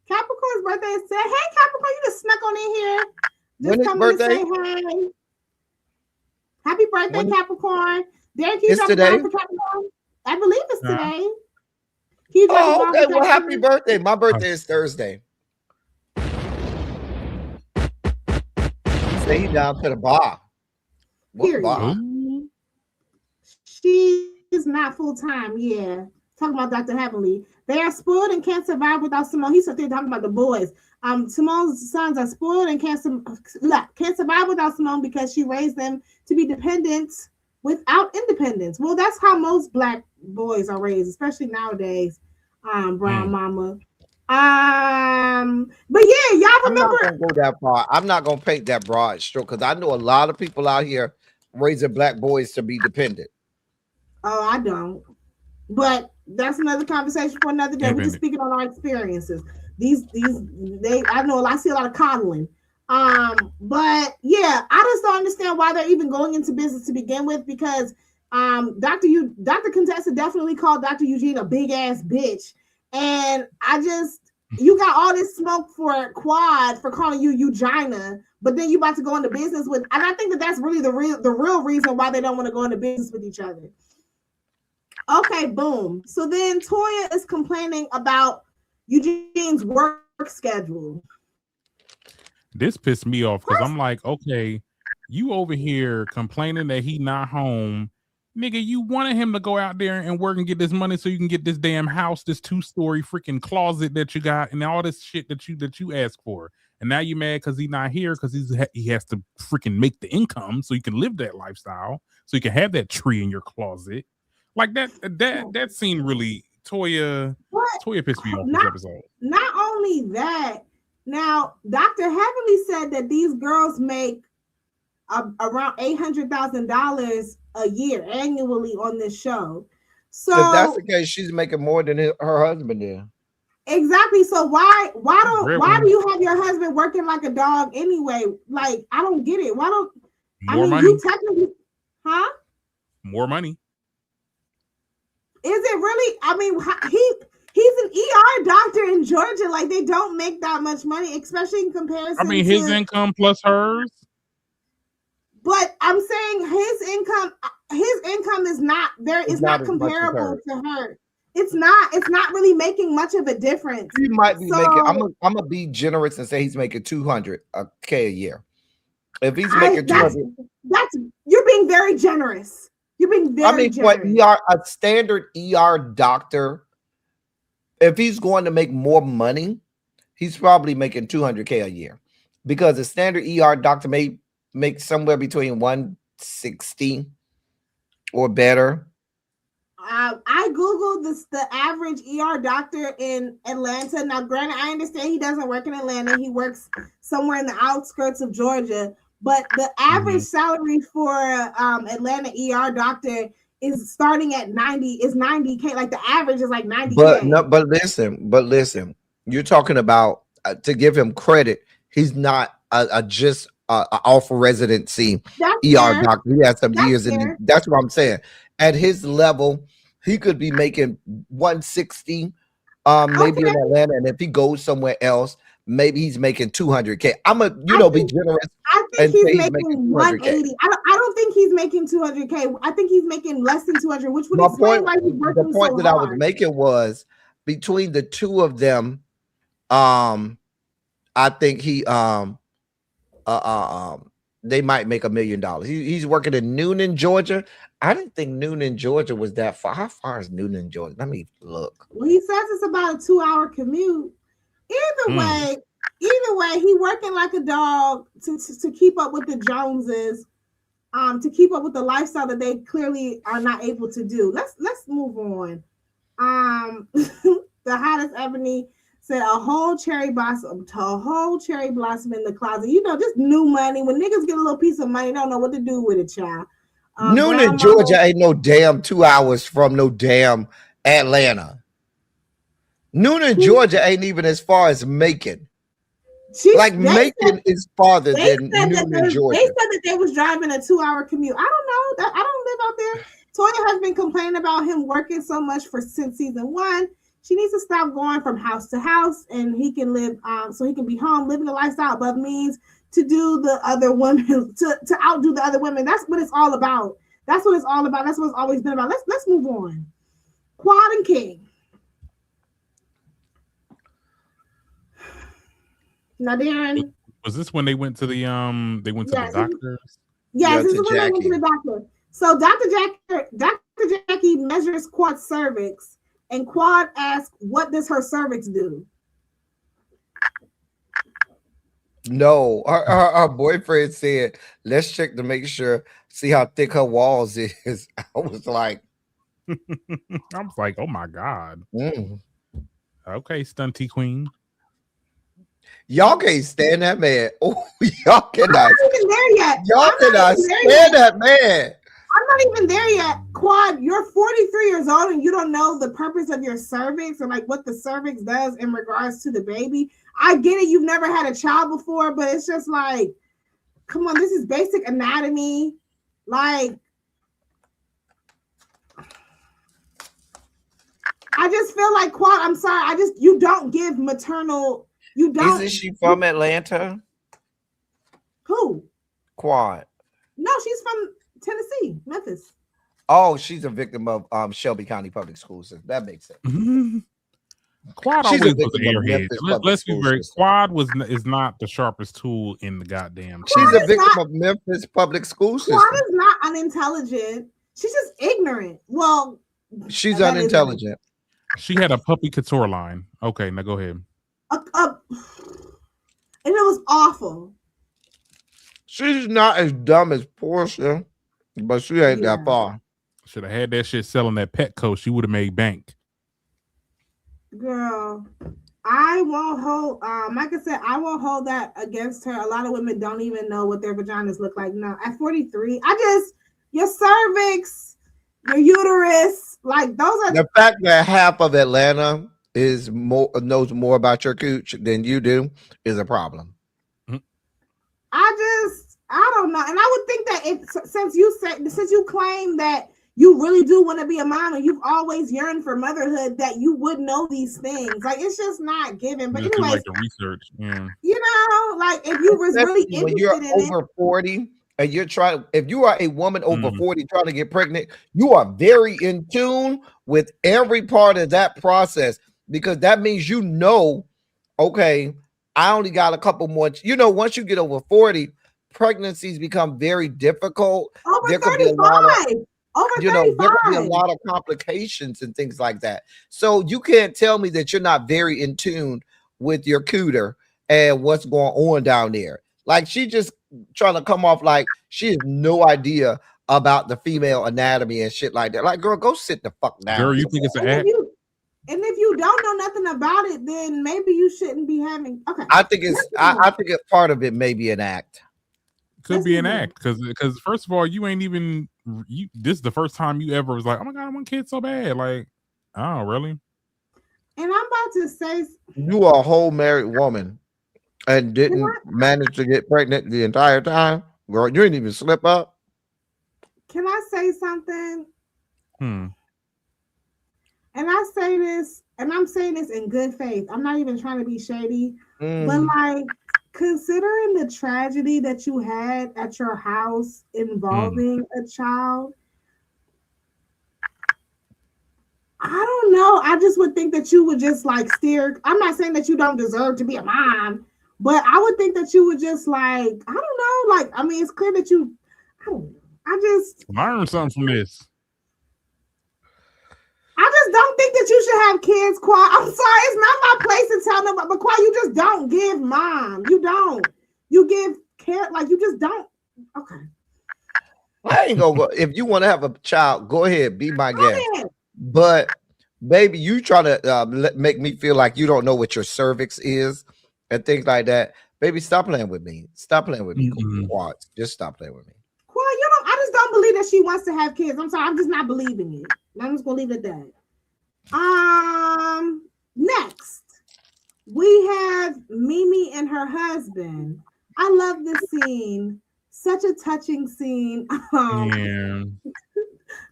Capricorn's birthday is today. Hey, Capricorn, you just snuck on in here. Just when come in and say hey. Happy birthday, Capricorn. Derek, you today? For Capricorn? I believe it's today. Oh, okay. Well, happy birthday. My birthday is Thursday. Say you down to the bar. What bar? She is not full time. Yeah, talking about Dr. Heavenly. They are spoiled and can't survive without Simone. He's talking about the boys. Simone's sons are spoiled and can't survive without Simone because she raised them to be dependent without independence. Well, that's how most Black boys are raised, especially nowadays. Brown mama. But yeah, y'all remember. I'm not gonna go that far. I'm not gonna paint that broad stroke because I know a lot of people out here raising Black boys to be dependent. Oh, I don't. But that's another conversation for another day. We're just speaking on our experiences. I see a lot of coddling. But yeah, I just don't understand why they're even going into business to begin with because Dr. Contessa definitely called Dr. Eugene a big ass bitch. And you got all this smoke for Quad for calling you Eugina, but then you about to go into business with, and I think that's really the real reason why they don't want to go into business with each other. Okay, boom. So then Toya is complaining about Eugene's work schedule. This pissed me off because I'm like, okay, you over here complaining that he not home. Nigga, you wanted him to go out there and work and get this money so you can get this damn house, this 2-story freaking closet that you got, and all this shit that you asked for. And now you mad because he's not here because he has to freaking make the income so you can live that lifestyle, so you can have that tree in your closet. Like that scene really Toya pissed me off this episode. Not only that, now Dr. Heavenly said that these girls make around $800,000 a year annually on this show. If that's So the case, she's making more than her husband is. exactly. So why do Breadwinner. you have your husband working like a dog anyway? Like, I don't get it. Why don't I More mean money. you technically, huh? More money. Is it really? I mean, he's an ER doctor in Georgia. Like, they don't make that much money, especially in I comparison mean, his to. income plus hers. But I'm saying his income is not there. It's It's not not as much as comparable hers. to her. It's not really making much of a difference. He might be making. So I'm gonna be generous and say he's making 200K a year. If he's I making 200, that's you're being very generous. You're being I very mean, for generous. a standard ER doctor, if he's going to make more money, he's probably making 200K a year, because a standard ER doctor may make somewhere between 160 or better. I googled the average ER doctor in Atlanta. Now, granted, I understand he doesn't work in Atlanta; he works somewhere in the outskirts of Georgia. But the average salary for Atlanta ER doctor is starting at 90K. Like, the average is like 90K. But listen. You're talking about, to give him credit, he's not just off residency That's ER fair. doctor. He has some That's years in. fair. That's what I'm saying. At his level, he could be making 160, maybe Okay, in Atlanta, and if he goes somewhere else, maybe he's making 200K. I'm a I be think generous I think and he's say he's making making 200K. 180. I don't think he's making 200K. I think he's making less than 200, which would My explain point, why he's the working point so that I was hard. making was, between the two of them, I think they might make $1 million. He's working in Noonan, Georgia. I didn't think Noonan, Georgia was that far. How far is Noonan, Georgia? Let me look. Well, he says it's about a 2-hour commute. Either way, he working like a dog to keep up with the Joneses, to keep up with the lifestyle that they clearly are not able to do. Let's move on. The hottest Ebony said a whole cherry blossom in the closet. You know, just new money. When niggas get a little piece of money, they don't know what to do with it, child. Noonan, Georgia ain't no damn 2 hours from no damn Atlanta. Noonan, Georgia ain't even as far as Macon. Macon is farther than Noonan, Georgia. They said that they was driving a 2-hour commute. I don't know. I don't live out there. Toya has been complaining about him working so much since season 1. She needs to stop going from house to house, and he can live, so he can be home, living a lifestyle above means, to do the other women, to outdo the other women. That's what it's all about. That's what it's all about. That's what it's always been about. Let's move on. Quad and King. Now, Darren, was this when they went to the the doctors? Yes, this is when they went to the doctor. So Dr. Jackie measures Quad's cervix, and Quad asks, "What does her cervix do?" No, her boyfriend said, "Let's check to make sure, see how thick her walls is." I was like, I was like, oh my God. Okay, stunty queen. Y'all can't stand that man. Oh, y'all cannot. I'm not even there yet. Y'all cannot stand that man. I'm not even there yet. Quad, you're 43 years old and you don't know the purpose of your cervix and like what the cervix does in regards to the baby. I get it. You've never had a child before, but it's just like, come on, this is basic anatomy. Like, I just feel like Quad, I'm sorry. You don't give maternal, you don't. Isn't she from Atlanta? Who? Quad. No, she's from Tennessee, Memphis. Oh, she's a victim of Shelby County Public School System. That makes sense. Quad always was an airhead. Let's be very. Quad is not the sharpest tool in the goddamn. She's a victim of Memphis Public School System. Quad is not unintelligent. She's just ignorant. Well, she's unintelligent. She had a puppy couture line. Okay, now go ahead. And it was awful. She's not as dumb as Portia, but she ain't that far. Should have had that shit selling that Petco. She would have made bank. Girl, I won't hold. Like I said, I won't hold that against her. A lot of women don't even know what their vaginas look like. No, at 43, your cervix, your uterus. Like those are The fact that half of Atlanta knows more about your cooch than you do is a problem. I don't know. And I would think that since you claim that you really do want to be a mom and you've always yearned for motherhood, that you would know these things. Like it's just not given. But Just do anyways, like the research. Yeah. you know, like if you was really Especially when you're interested in over 40 and if you are a woman over Mhm. 40 trying to get pregnant, you are very in tune with every part of that process because that means okay, I only got a couple more. Once you get over 40, pregnancies become very difficult. over There could be a lot of 35. Over there could be a 35. lot of complications and things like that. So you can't tell me that you're not very in tune with your cooter and what's going on down there. Like she just trying to come off like she has no idea about the female anatomy and shit like that. Like, girl, go sit the fuck down. Girl, you think it's an act? And if you don't know nothing about it, then maybe you shouldn't be having. Okay, I think it's part of it may be an act. Could be an act because first of all, you ain't even this is the first time you ever was like, oh my god, I want kids so bad. Like, oh really? And I'm about to say, you are a whole married woman and didn't manage to get pregnant the entire time, girl. You didn't even slip up. Can I say something? And I say this, and I'm saying this in good faith. I'm not even trying to be shady, but like, considering the tragedy that you had at your house involving a child, I don't know. I just would think that you would just like steer. I'm not saying that you don't deserve to be a mom, but I would think that you would just like, I don't know. Like, I mean, it's clear that you, I don't know. I just learn something from this. I just don't think that you should have kids, Qua. I'm sorry, it's not my place to tell nobody, but Qua, you just don't give mom. You don't. You give care, like you just don't. Okay. I ain't gonna go. If you want to have a child, go ahead, be my guest. But baby, you try to make me feel like you don't know what your cervix is and things like that. Baby, stop playing with me. Stop playing with me. Quads. Just stop playing with me. Qua, I just don't believe that she wants to have kids. I'm sorry, I'm just not believing it. I'm just gonna leave it at that. Next, we have Mimi and her husband. I love this scene. Such a touching scene.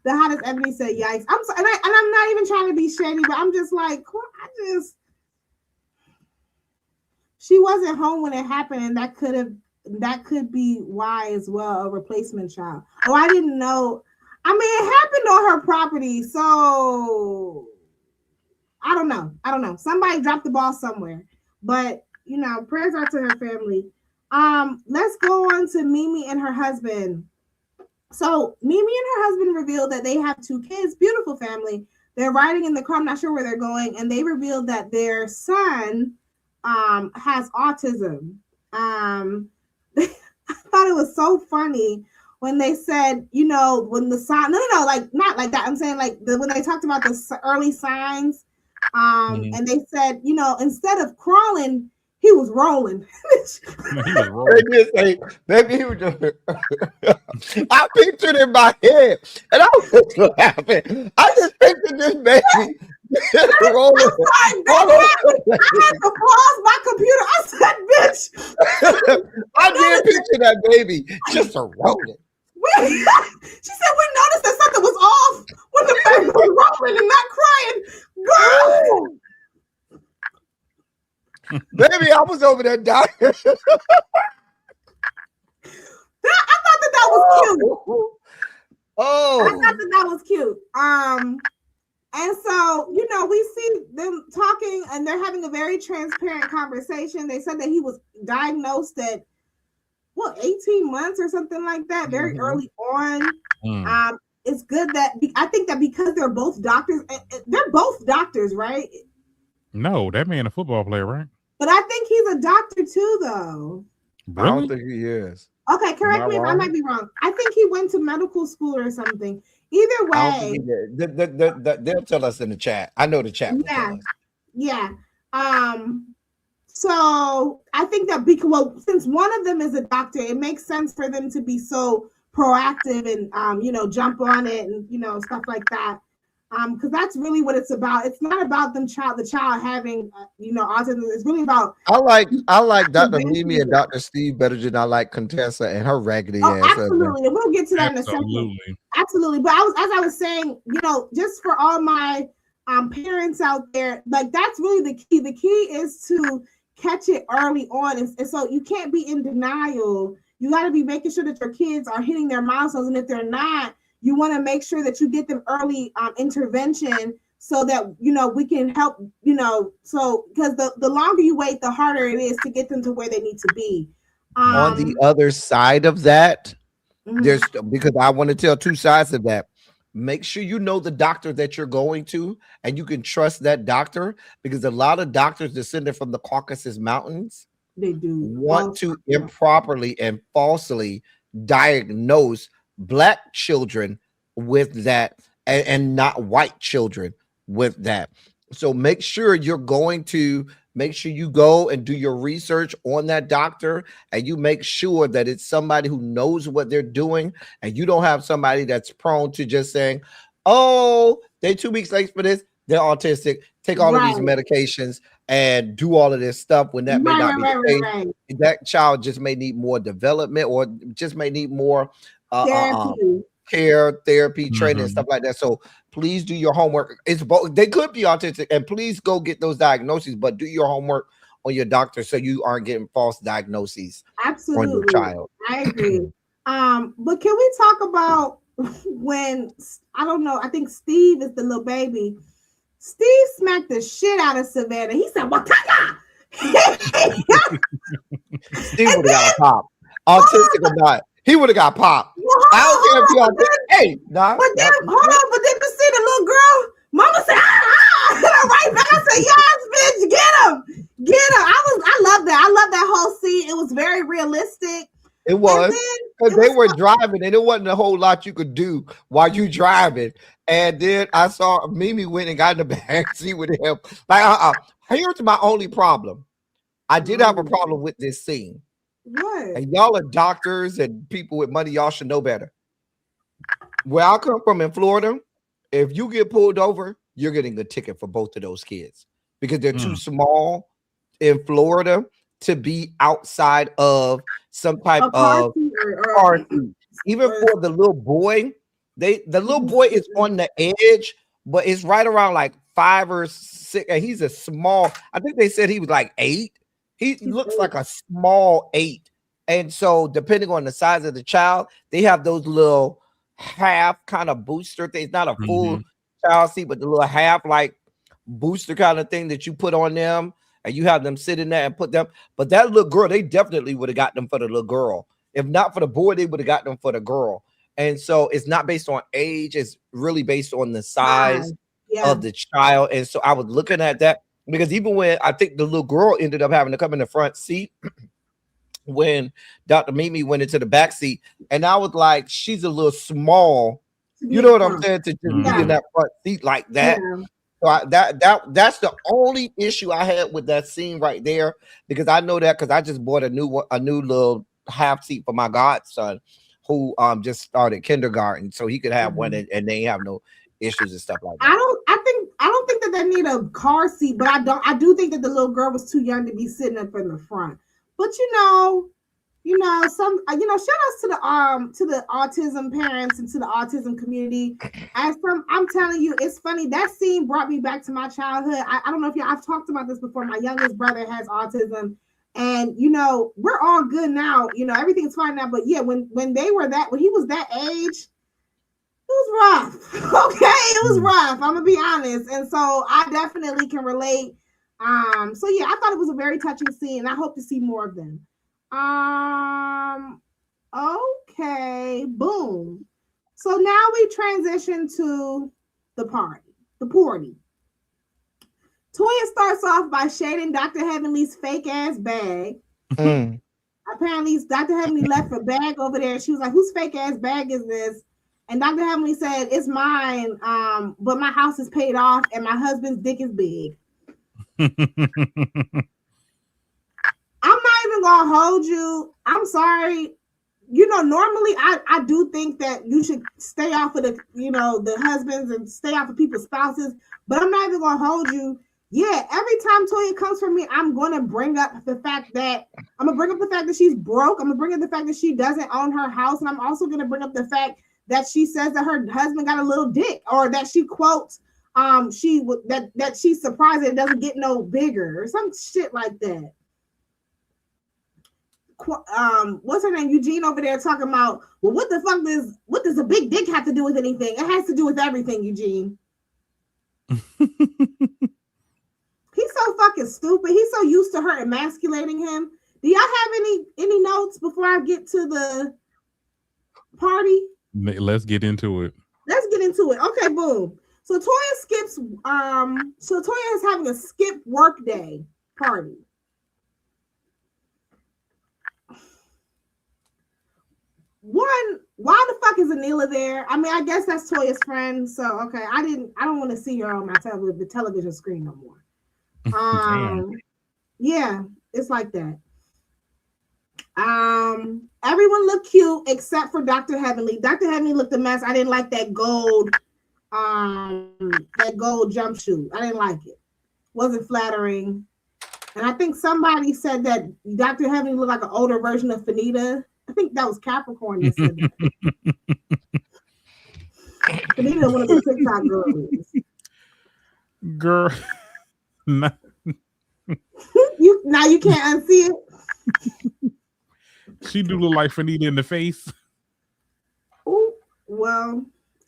The hottest Ebony said, "Yikes!" I'm sorry, and I'm not even trying to be shady, but I'm just like, she wasn't home when it happened, and that could be why as well, a replacement child. Oh, I didn't know. I mean, it happened on her property, so I don't know. Somebody dropped the ball somewhere, but prayers are to her family. Let's go on to Mimi and her husband. So Mimi and her husband revealed that they have 2 kids, beautiful family. They're riding in the car. I'm not sure where they're going, and they revealed that their son has autism. I thought it was so funny when they said, when the sign, no, like not like that. I'm saying like when they talked about the early signs, and they said, instead of crawling, he was rolling. He was rolling. Maybe he was just. I pictured in my head, and I was just laughing. I just pictured this baby rolling. I had to pause my computer. I said, "Bitch." I did picture that baby just a rolling. She said we noticed that something was off when the baby was rolling and not crying. Girl. Baby, I was over there dying. I thought that was cute. Oh, I thought that was cute. And so, we see them talking and they're having a very transparent conversation. They said that he was diagnosed at 18 months or something like that, very early on. It's good that I think that because they're both doctors, right? No, that man a football player, right? But I think he's a doctor too, though. Really? I don't think he is. Okay, correct me if I might be wrong. I think he went to medical school or something. Either way, they'll tell us in the chat. I know the chat. Yeah. So I think that since one of them is a doctor, it makes sense for them to be so proactive and jump on it and stuff like that. Because that's really what it's about. It's not about the child having autism. It's really about I like Dr. Mimi and Dr. Steve better than I like Contessa and her raggedy ass. Absolutely, and we'll get to that in a second. Absolutely, but as I was saying, just for all my parents out there, like that's really the key. The key is to catch it early on, and so you can't be in denial. You got to be making sure that your kids are hitting their milestones, and if they're not, you want to make sure that you get them early intervention so that we can help. So because the longer you wait, the harder it is to get them to where they need to be. On the other side of that, there's because I want to tell two sides of that. Make sure you know the doctor that you're going to, and you can trust that doctor, because a lot of doctors descended from the Caucasus Mountains, they do want to improperly and falsely diagnose Black children with that, and not white children with that. So make sure you go and do your research on that doctor, and you make sure that it's somebody who knows what they're doing, and you don't have somebody that's prone to just saying, oh, they're 2 weeks late for this, they're autistic, take all of these medications and do all of this stuff, when that may not be the case. That child just may need more development, or just may need more therapy, training, and stuff like that. So please do your homework. It's both. They could be autistic, and please go get those diagnoses, but do your homework on your doctor so you aren't getting false diagnoses on your child. I agree. But can we talk about when, I don't know, I think Steve is the little baby. Steve smacked the shit out of Savannah. He said, Wakanda! Steve would have got a pop. Autistic or not, he would have got popped. I don't care if you autistic. But then you see the little girl, Mama said, right back. I said, yes, bitch, get him. I love that. I love that whole scene. It was very realistic. It was, because they were driving, and it wasn't a whole lot you could do while you driving. And then I saw Mimi went and got in the back seat with him. Like, here's my only problem. I did have a problem with this scene. What? And y'all are doctors and people with money. Y'all should know better. Where I come from in Florida, if you get pulled over, you're getting a ticket for both of those kids, because they're too small in Florida to be outside of some type of car seat. Even for the little boy, the little boy is on the edge, but it's right around like 5 or 6, and he's a small. I think they said he was like 8. He looks like a small 8, and so depending on the size of the child, they have those little half kind of booster things, not a full child seat, but the little half like booster kind of thing that you put on them, and you have them sit in there and put them. But that little girl, they definitely would have got them for the little girl. If not for the boy, they would have got them for the girl. And so it's not based on age; it's really based on the size of the child. And so I was looking at that, because even when I think the little girl ended up having to come in the front seat when Dr. Mimi went into the back seat, and I was like, she's a little small. You know what I'm saying? To just be in that front seat like that. Yeah. So that's the only issue I had with that scene right there, because I know that because I just bought a new little half seat for my godson, who just started kindergarten, so he could have one, and they have no issues and stuff like that. I don't think that they need a car seat, but I do think that the little girl was too young to be sitting up in the front. But shout outs to the autism parents and to the autism community. I'm telling you, it's funny. That scene brought me back to my childhood. I don't know if I've talked about this before. My youngest brother has autism, and we're all good now. Everything's fine now. But yeah, when he was that age, it was rough. Okay, it was rough. I'm gonna be honest, and so I definitely can relate. So yeah, I thought it was a very touching scene, and I hope to see more of them. Okay, boom. So now we transition to the party. Toya starts off by shading Dr. Heavenly's fake ass bag. Apparently, Dr. Heavenly left a bag over there. She was like, "Whose fake ass bag is this?" And Dr. Heavenly said, "It's mine. But my house is paid off, and my husband's dick is big." I'm not even gonna hold you. I'm sorry. normally I do think that you should stay off of the husbands and stay off of people's spouses, but I'm not even gonna hold you. Yeah, every time Toya comes for me, I'm gonna bring up the fact that she's broke. I'm gonna bring up the fact that she doesn't own her house, and I'm also gonna bring up the fact that she says that her husband got a little dick, or that she quotes that she's surprised that it doesn't get no bigger, or some shit like that. What's her name? Eugene over there talking about, well, what does a big dick have to do with anything? It has to do with everything, Eugene. He's so fucking stupid. He's so used to her emasculating him. Do y'all have any notes before I get to the party? Let's get into it. Okay, boom. So Toya is having a skip work day party. One, why the fuck is Anila there? I mean, I guess that's Toya's friend. So okay, I don't want to see her on my the television screen no more. Yeah, it's like that. Everyone looked cute except for Dr. Heavenly. Dr. Heavenly looked a mess. I didn't like that gold jumpsuit. I didn't like it. Wasn't flattering. And I think somebody said that Dr. Heavenly looked like an older version of Fanita. I think that was Capricorn that said that. Fanita, one of the TikTok girls. Girl. You can't unsee it. She do look like Fanita in the face. Oh, well,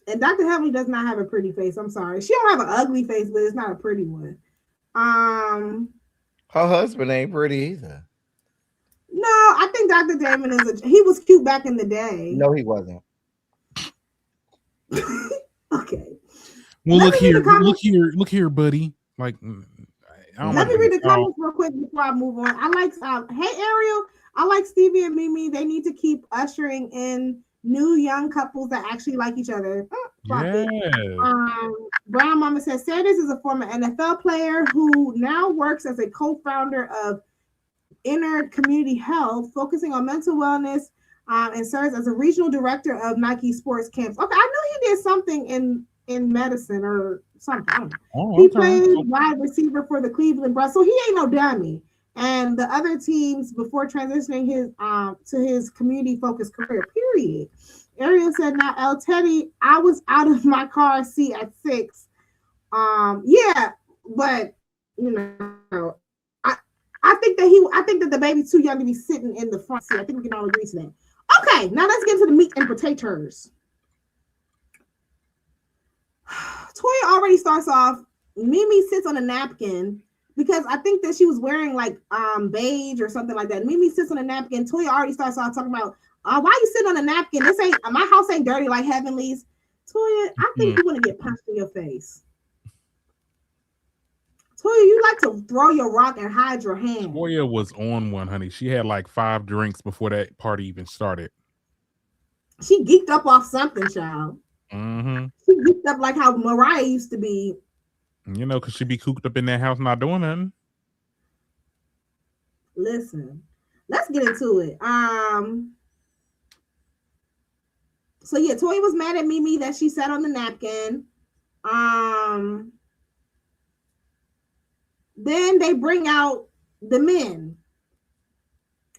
and Dr. Heavenly does not have a pretty face. I'm sorry. She don't have an ugly face, but it's not a pretty one. Her husband ain't pretty either. No, I think Dr. Damon he was cute back in the day. No, he wasn't. Okay. Well, look here, buddy. Like, let me read the comments real quick before I move on. I like, hey Ariel, I like Stevie and Mimi. They need to keep ushering in new young couples that actually like each other. Yes. Brown Mama says Sanders is a former NFL player who now works as a co-founder of Inner Community Health, focusing on mental wellness, and serves as a regional director of Nike Sports Camps. Okay, I know he did something in medicine or something. He played wide receiver for the Cleveland Browns, so he ain't no dummy. And the other teams before transitioning to his community focused career. Period. Ariel said, "Now, El Teddy, I was out of my car seat at 6. Yeah, but I think that the baby's too young to be sitting in the front seat. I think we can all agree to that. Okay, now let's get into the meat and potatoes. Toya already starts off. Mimi sits on a napkin because I think that she was wearing like beige or something like that. Mimi sits on a napkin. Toya already starts off talking about why you sitting on a napkin. This ain't my house ain't dirty like Heavenly's. Toya, I think you want to get punched in your face. Toya, you like to throw your rock and hide your hand. Toya was on one, honey. She had like 5 drinks before that party even started. She geeked up off something, child. Mm-hmm. She geeked up like how Mariah used to be. Because she be cooped up in that house not doing nothing. Listen, let's get into it. So yeah, Toya was mad at Mimi that she sat on the napkin. Then they bring out the men.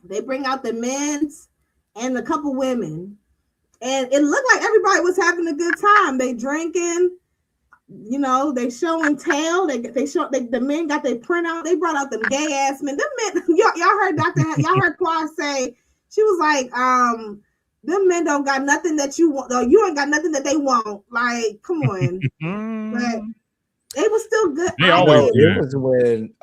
They bring out the men's and a couple women. And it looked like everybody was having a good time. They drinking, they showing tail. The men got their print out. They brought out them gay ass men. Them men, y'all heard Claude say, she was like, them men don't got nothing that you want. Though you ain't got nothing that they want. Like, come on. But they were still good. It was when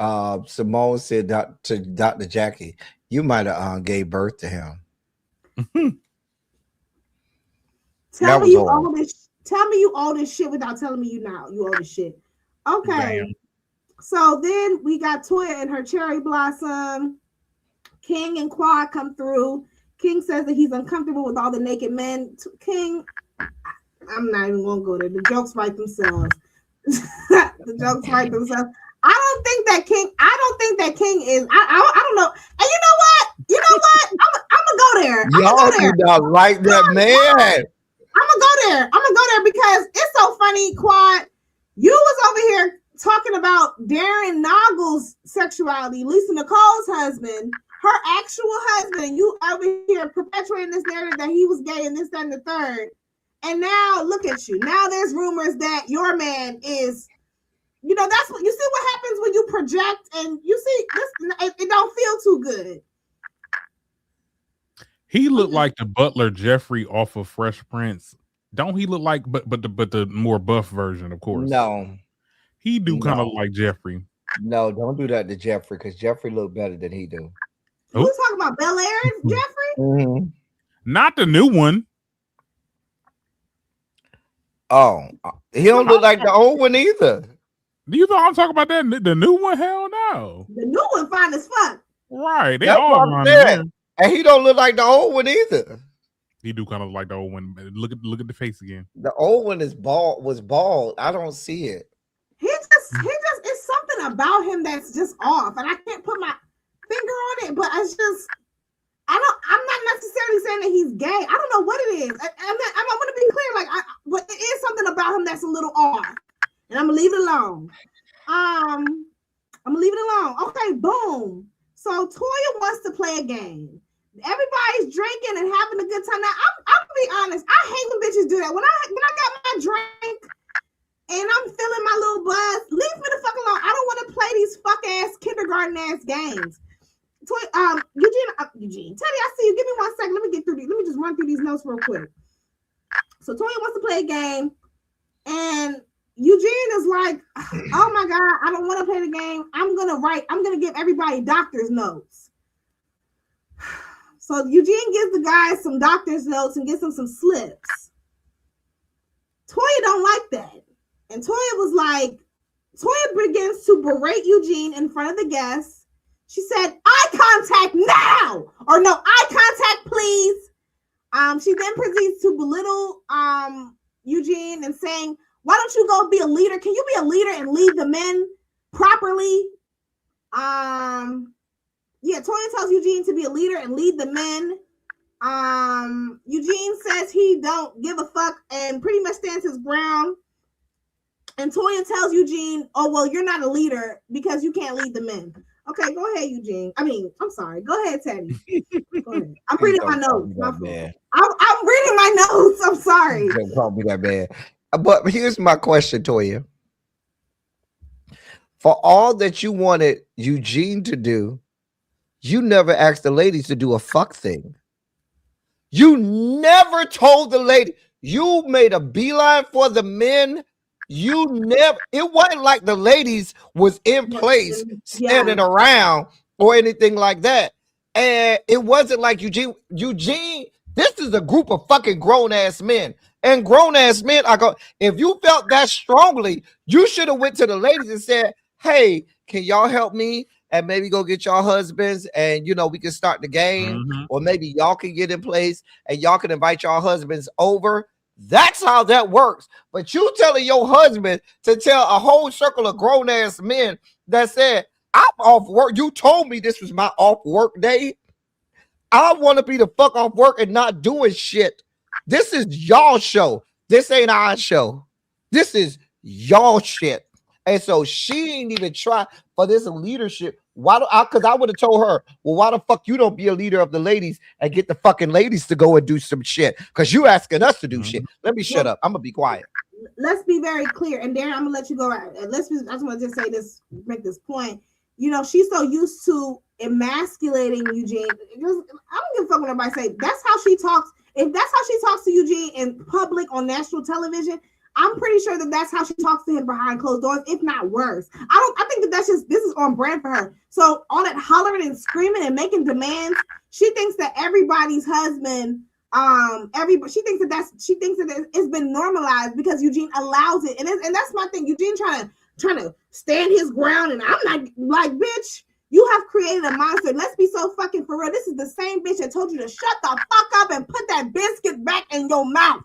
Simone said to Dr. Jackie, you might have gave birth to him. Tell me you all this shit without telling me you all this shit. Okay. Damn. So then we got Toya and her cherry blossom. King and Quad come through. King says that he's uncomfortable with all the naked men. King, I'm not even gonna go there. The jokes write themselves. I don't think that King is. I don't know. And you know what? I'm gonna go go there. Y'all do not like that man. I'm gonna go there because it's so funny, Quad. You was over here talking about Darren Noggle's sexuality, Lisa Nicole's husband, her actual husband, and you over here perpetuating this narrative that he was gay and this, that, and the third. And now look at you. Now there's rumors that your man is, that's what you see what happens when you project and you see this, it don't feel too good. He looked like the butler Jeffrey off of Fresh Prince. Don't he look like but the more buff version, of course? No. He do kind of like Jeffrey. No, don't do that to Jeffrey because Jeffrey look better than he do. Who's talking about Bel Air, Jeffrey? Mm-hmm. Not the new one. Oh, he don't look like the old one either. Do you know I'm talking about that? The new one? Hell no. The new one fine as fuck. Right. They That's all what I'm saying. And he don't look like the old one either. He do kind of like the old one. Look at the face again. The old one was bald. I don't see it. He just it's something about him that's just off, and I can't put my finger on it, but it's just I'm not necessarily saying that he's gay. I don't know what it is. I'm going to be clear, but it is something about him that's a little off, and I'm gonna leave it alone. I'm gonna leave it alone. Okay, boom. So Toya wants to play a game. Everybody's drinking and having a good time. Now, I'm gonna be honest. I hate when bitches do that. When I got my drink and I'm feeling my little buzz, leave me the fuck alone. I don't want to play these fuck ass kindergarten ass games. Eugene, Teddy, I see you. Give me 1 second. Let me get through these. Let me just run through these notes real quick. So Toya wants to play a game, and Eugene is like, "Oh my god, I don't want to play the game. I'm gonna give everybody doctor's notes." So Eugene gives the guys some doctor's notes and gives them some slips. Toya don't like that. And Toya begins to berate Eugene in front of the guests. She said, "Eye contact now!" Or no, eye contact, please. She then proceeds to belittle Eugene and saying, "Why don't you go be a leader? Can you be a leader and lead the men properly?" Toya tells Eugene to be a leader and lead the men. Eugene says he don't give a fuck and pretty much stands his ground. And Toya tells Eugene, "Oh, well, you're not a leader because you can't lead the men." Okay, go ahead, Eugene. I'm sorry. Go ahead, Teddy. Go ahead. I'm reading my notes. I'm reading my notes. I'm sorry. Don't call me that bad. But here's my question, Toya. For all that you wanted Eugene to do, you never asked the ladies to do a fuck thing. You never told the lady. You made a beeline for the men. It wasn't like the ladies was in place standing around or anything like that. And it wasn't like Eugene, this is a group of fucking grown-ass men. And grown-ass men, if you felt that strongly, you should have went to the ladies and said, "Hey, can y'all help me? And maybe go get y'all husbands and, we can start the game. Mm-hmm. Or maybe y'all can get in place and y'all can invite y'all husbands over." That's how that works. But you telling your husband to tell a whole circle of grown-ass men that said, "I'm off work. You told me this was my off work day. I want to be the fuck off work and not doing shit. This is y'all show. This ain't our show. This is y'all shit." And so she ain't even try for this leadership. Because I would have told her, "Well, why the fuck you don't be a leader of the ladies and get the fucking ladies to go and do some shit? Because you asking us to do shit." Let me shut up. I'm going to be quiet. Let's be very clear. And Darren, I'm going to let you go. I just want to just say this, make this point. She's so used to emasculating Eugene. I don't give a fuck what everybody say. That's how she talks. If that's how she talks to Eugene in public on national television, I'm pretty sure that that's how she talks to him behind closed doors, if not worse. I think that this is on brand for her. So all that hollering and screaming and making demands, she thinks that everybody's husband, she thinks that it's been normalized because Eugene allows it. And that's my thing. Eugene trying to stand his ground, and I'm not like, bitch, you have created a monster. Let's be so fucking for real. This is the same bitch that told you to shut the fuck up and put that biscuit back in your mouth.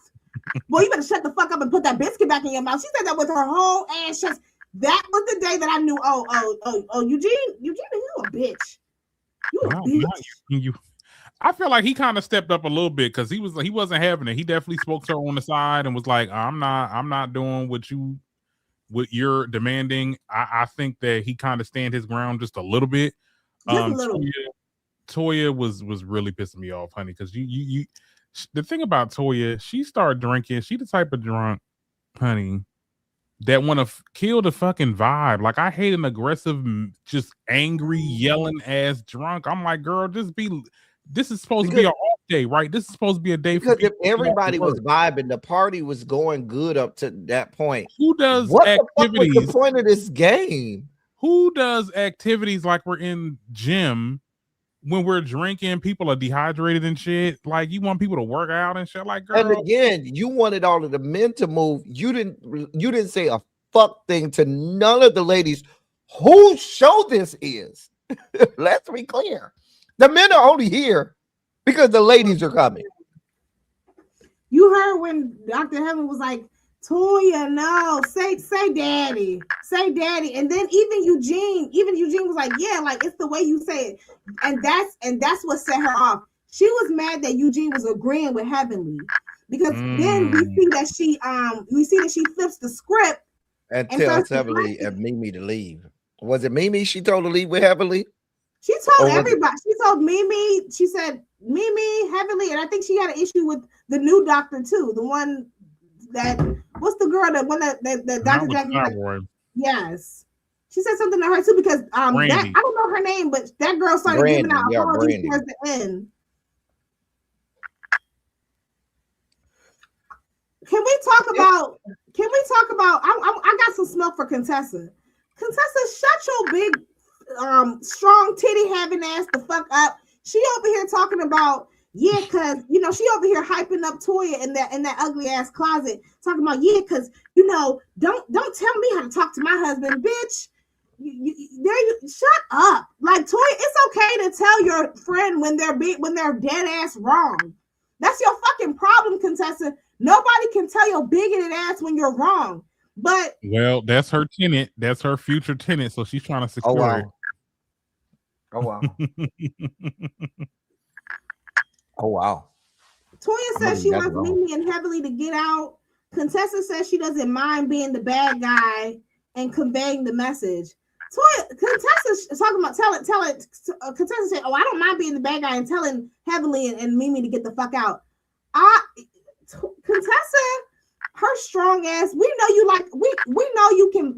Boy, you better shut the fuck up and put that biscuit back in your mouth. She said that with her whole ass chest. That was the day that I knew, Eugene, you a bitch. You a bitch. I feel like he kind of stepped up a little bit because he wasn't having it. He definitely spoke to her on the side and was like, I'm not doing what you're demanding. I think that he kind of stand his ground just a little bit. Just a little. Toya was really pissing me off, honey, because you the thing about Toya, she started drinking. She the type of drunk, honey, that want to kill the fucking vibe. Like, I hate an aggressive, just angry, yelling ass drunk. I'm like, girl, this is supposed to be an off day, right? This is supposed to be a day because if everybody was vibing, the party was going good up to that point. Who does what activities? The fuck was the point of this game? Who does activities like we're in gym when we're drinking? People are dehydrated and shit. Like, you want people to work out and shit. Like, girl. And again, you wanted all of the men to move. You didn't say a fuck thing to none of the ladies whose show this is. Let's be clear. The men are only here because the ladies are coming. You heard when Dr. Heaven was like, Toya, no, say daddy, and then even Eugene was like, yeah, like, it's the way you say it, and that's what set her off. She was mad that Eugene was agreeing with Heavenly, because then we see that she flips the script and tells Heavenly and Mimi to leave. Was it Mimi she told to leave with Heavenly? She told everybody. She told Mimi. She said Mimi, Heavenly, and I think she had an issue with the new doctor too. The one that, what's the girl that Dr. Jackson? Yes, she said something to her too, because I don't know her name, but that girl started giving out apologies towards the end. Can we talk about? I got some smoke for Contessa. Contessa, shut your big, strong titty having ass the fuck up. She over here talking about, yeah, cause she over here hyping up Toya in that ugly ass closet, talking about, yeah, cause don't tell me how to talk to my husband, bitch. Shut up. Like, Toya, it's okay to tell your friend when they're dead ass wrong. That's your fucking problem, Contessa. Nobody can tell your bigoted ass when you're wrong. But that's her tenant. That's her future tenant. So she's trying to secure it. Oh wow. Oh wow. Toya says she wants Mimi and Heavenly to get out. Contessa says she doesn't mind being the bad guy and conveying the message. Contessa's talking about Contessa said, "Oh, I don't mind being the bad guy and telling Heavenly and Mimi to get the fuck out." Contessa, her strong ass. We know you like. We know you can.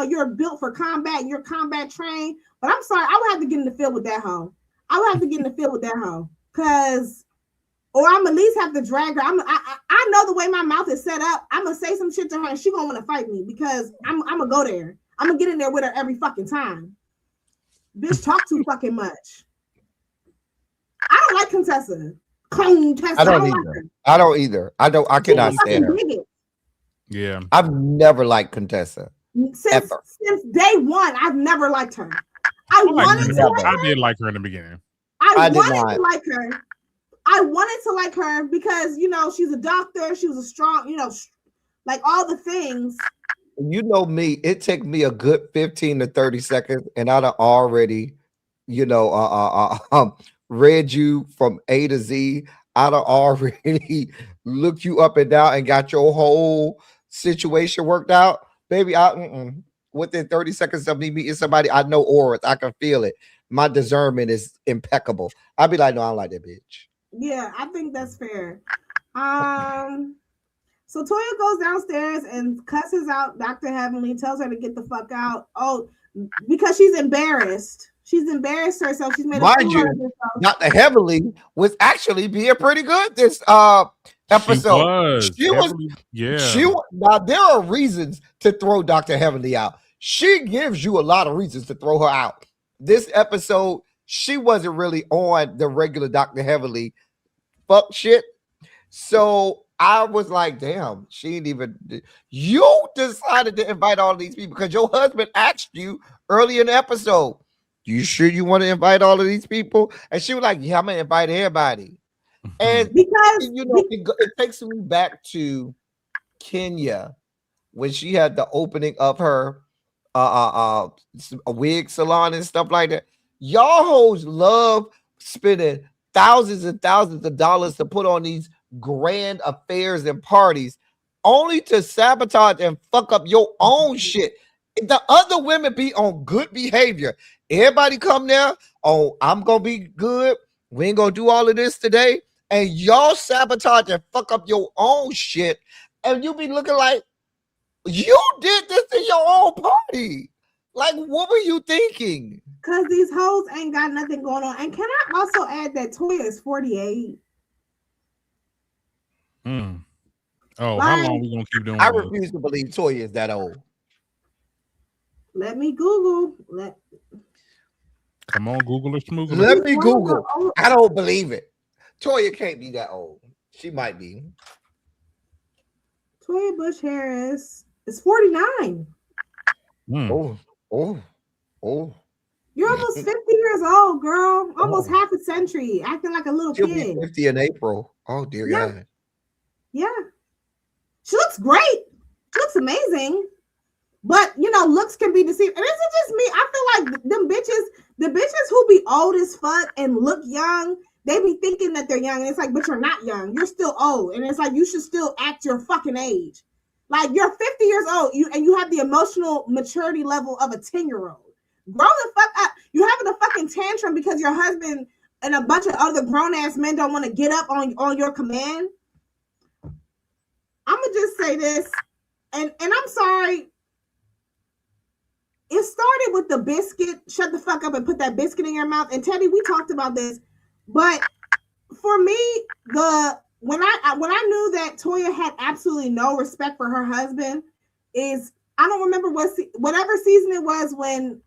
You're built for combat. You're combat trained. But I'm sorry, I would have to get in the field with that hoe. Cause, or I'm at least have to drag her. I know the way my mouth is set up. I'm gonna say some shit to her, and she gonna want to fight me because I'm gonna go there. I'm gonna get in there with her every fucking time. Bitch, talk too fucking much. I don't like Contessa. I don't either. I cannot stand her. Yeah. I've never liked Contessa. Since day one, I've never liked her. I did like her in the beginning. I wanted to like her because she's a doctor. She was a strong, like all the things. You know me, it took me a good 15 to 30 seconds, and I'd have already, read you from A to Z. I'd have already looked you up and down and got your whole situation worked out. Baby, within 30 seconds of me meeting somebody, I know auras. I can feel it. My discernment is impeccable. I'd be like, no, I don't like that bitch. Yeah, I think that's fair. So Toya goes downstairs and cusses out Dr. Heavenly, tells her to get the fuck out. Oh, because she's embarrassed. She's embarrassed herself. She's made Mind you, Dr. Heavenly was actually being pretty good this episode. She was. Now there are reasons to throw Dr. Heavenly out. She gives you a lot of reasons to throw her out. This episode, she wasn't really on the regular Dr. Heavenly fuck shit. So I was like, damn, she didn't even. You decided to invite all these people because your husband asked you early in the episode, you sure you want to invite all of these people? And she was like, yeah, I'm going to invite everybody. And because it takes me back to Kenya when she had the opening of her a wig salon and stuff like that. Y'all hoes love spending thousands and thousands of dollars to put on these grand affairs and parties, only to sabotage and fuck up your own shit. The other women be on good behavior. Everybody come there. Oh, I'm gonna be good. We ain't gonna do all of this today. And y'all sabotage and fuck up your own shit. And you be looking like you did this to your own party. Like, what were you thinking? Because these hoes ain't got nothing going on. And can I also add that Toya is 48? Oh, how long we gonna keep doing I this? refuse to believe Toya is that old. Let me Google. Come on, Google or Schmoogle. Let me Google. I don't believe it. Toya can't be that old. She might be. Toya Bush Harris is 49. Oh. You're almost 50 years old, girl. Almost half a century, acting like a little She'll kid. be 50 in April. Oh, dear God. Yeah. She looks great. She looks amazing. But, looks can be deceived. And is it just me? I feel like the bitches who be old as fuck and look young, they be thinking that they're young. And it's like, but you're not young. You're still old. And it's like, you should still act your fucking age. Like, you're 50 years old, and you have the emotional maturity level of a 10-year-old. Grow the fuck up. You having a fucking tantrum because your husband and a bunch of other grown-ass men don't want to get up on your command. I'm going to just say this, and I'm sorry. It started with the biscuit. Shut the fuck up and put that biscuit in your mouth. And Teddy, we talked about this, but for me, when I knew that Toya had absolutely no respect for her husband is, I don't remember whatever season it was when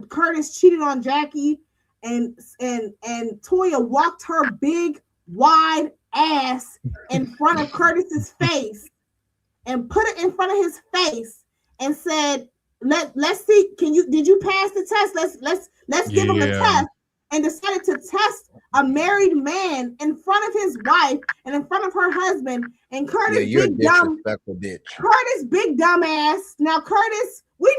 Curtis cheated on Jackie and Toya walked her big wide ass in front of Curtis's face and put it in front of his face and said, let's see, did you pass the test? Let's give him a test. And decided to test a married man in front of his wife and in front of her husband. And Curtis, big dumb bitch. Curtis, big dumb ass. Now, Curtis, we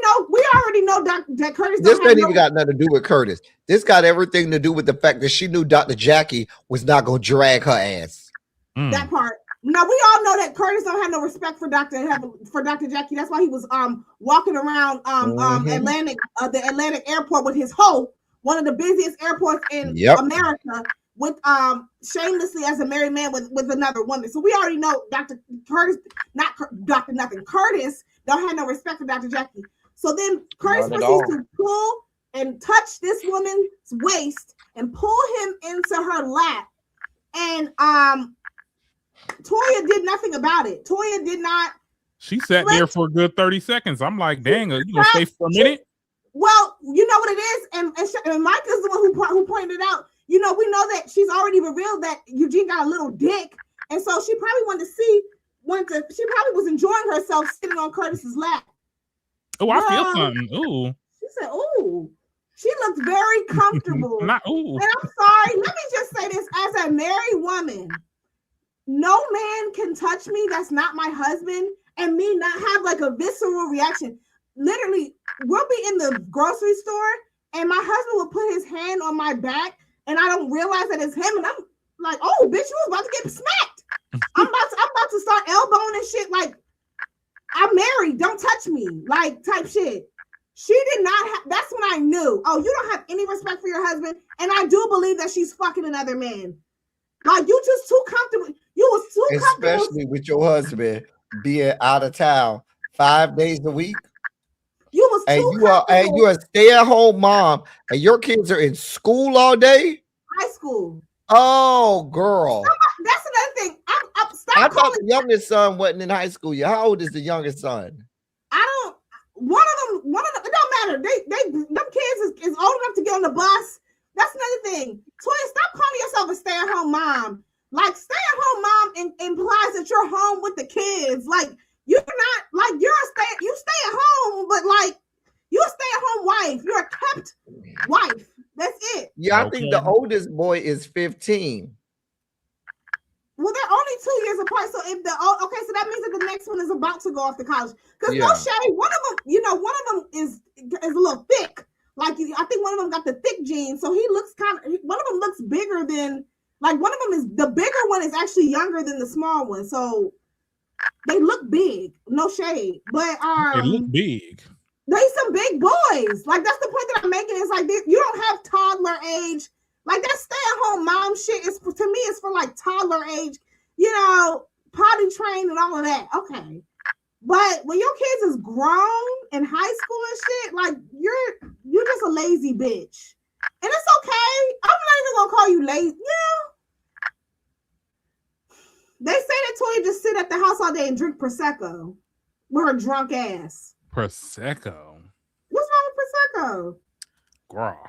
already know that Curtis. This ain't even got nothing to do with Curtis. This got everything to do with the fact that she knew Dr. Jackie was not gonna drag her ass. That part. Now we all know that Curtis don't have no respect for Dr. Jackie. That's why he was walking around the Atlantic airport with his hoe. One of the busiest airports in America, with shamelessly as a married man with another woman. So we already know Curtis don't have no respect for Dr. Jackie. So then Curtis proceeds to pull and touch this woman's waist and pull him into her lap. And Toya did nothing about it. Toya did not. She sat there for a good 30 seconds. I'm like, dang, you gonna stay for a minute? Well, you know what it is, and Mike is the one who pointed it out. We know that she's already revealed that Eugene got a little dick, and so she probably she probably was enjoying herself sitting on Curtis's lap. Oh, I feel something. Ooh. She said, ooh. She looked very comfortable. Not ooh. And I'm sorry, let me just say this, as a married woman, no man can touch me that's not my husband and me not have like a visceral reaction. Literally, we'll be in the grocery store and my husband will put his hand on my back and I don't realize that it's him. And I'm like, oh, bitch, you was about to get smacked. I'm about to start elbowing and shit. Like, I'm married. Don't touch me. Like, type shit. She did not have, that's when I knew, oh, you don't have any respect for your husband. And I do believe that she's fucking another man. Like, you just too comfortable. You was too comfortable. Especially with your husband being out of town 5 days a week. You was too and you're a stay-at-home mom, and your kids are in school all day. High school. Oh, girl. That's another thing. I thought the youngest son wasn't in high school yet. How old is the youngest son? One of them, it don't matter. Them kids is old enough to get on the bus. That's another thing. Toya, stop calling yourself a stay-at-home mom. Like, stay-at-home mom implies that you're home with the kids. Like, you're not, like, you stay at home, but like, you're a stay-at-home wife. You're a kept wife. That's it. Yeah, I think the oldest boy is 15. Well, they're only 2 years apart. So so that means that the next one is about to go off to college. Because no shade, one of them is a little thick. Like I think one of them got the thick jeans, so he looks one of them looks bigger than like one of them is the bigger one is actually younger than the small one, so they look big. No shade, but They look big. They some big boys. Like that's the point that I'm making. It's like you don't have toddler age. Like that stay-at-home mom shit is to me. It's for like toddler age. You know, potty trained and all of that. Okay. But when your kids is grown in high school and shit, like you're just a lazy bitch. And it's okay. I'm not even gonna call you lazy. Yeah. They say that Toya just sit at the house all day and drink Prosecco with her drunk ass. Prosecco? What's wrong with Prosecco? Girl.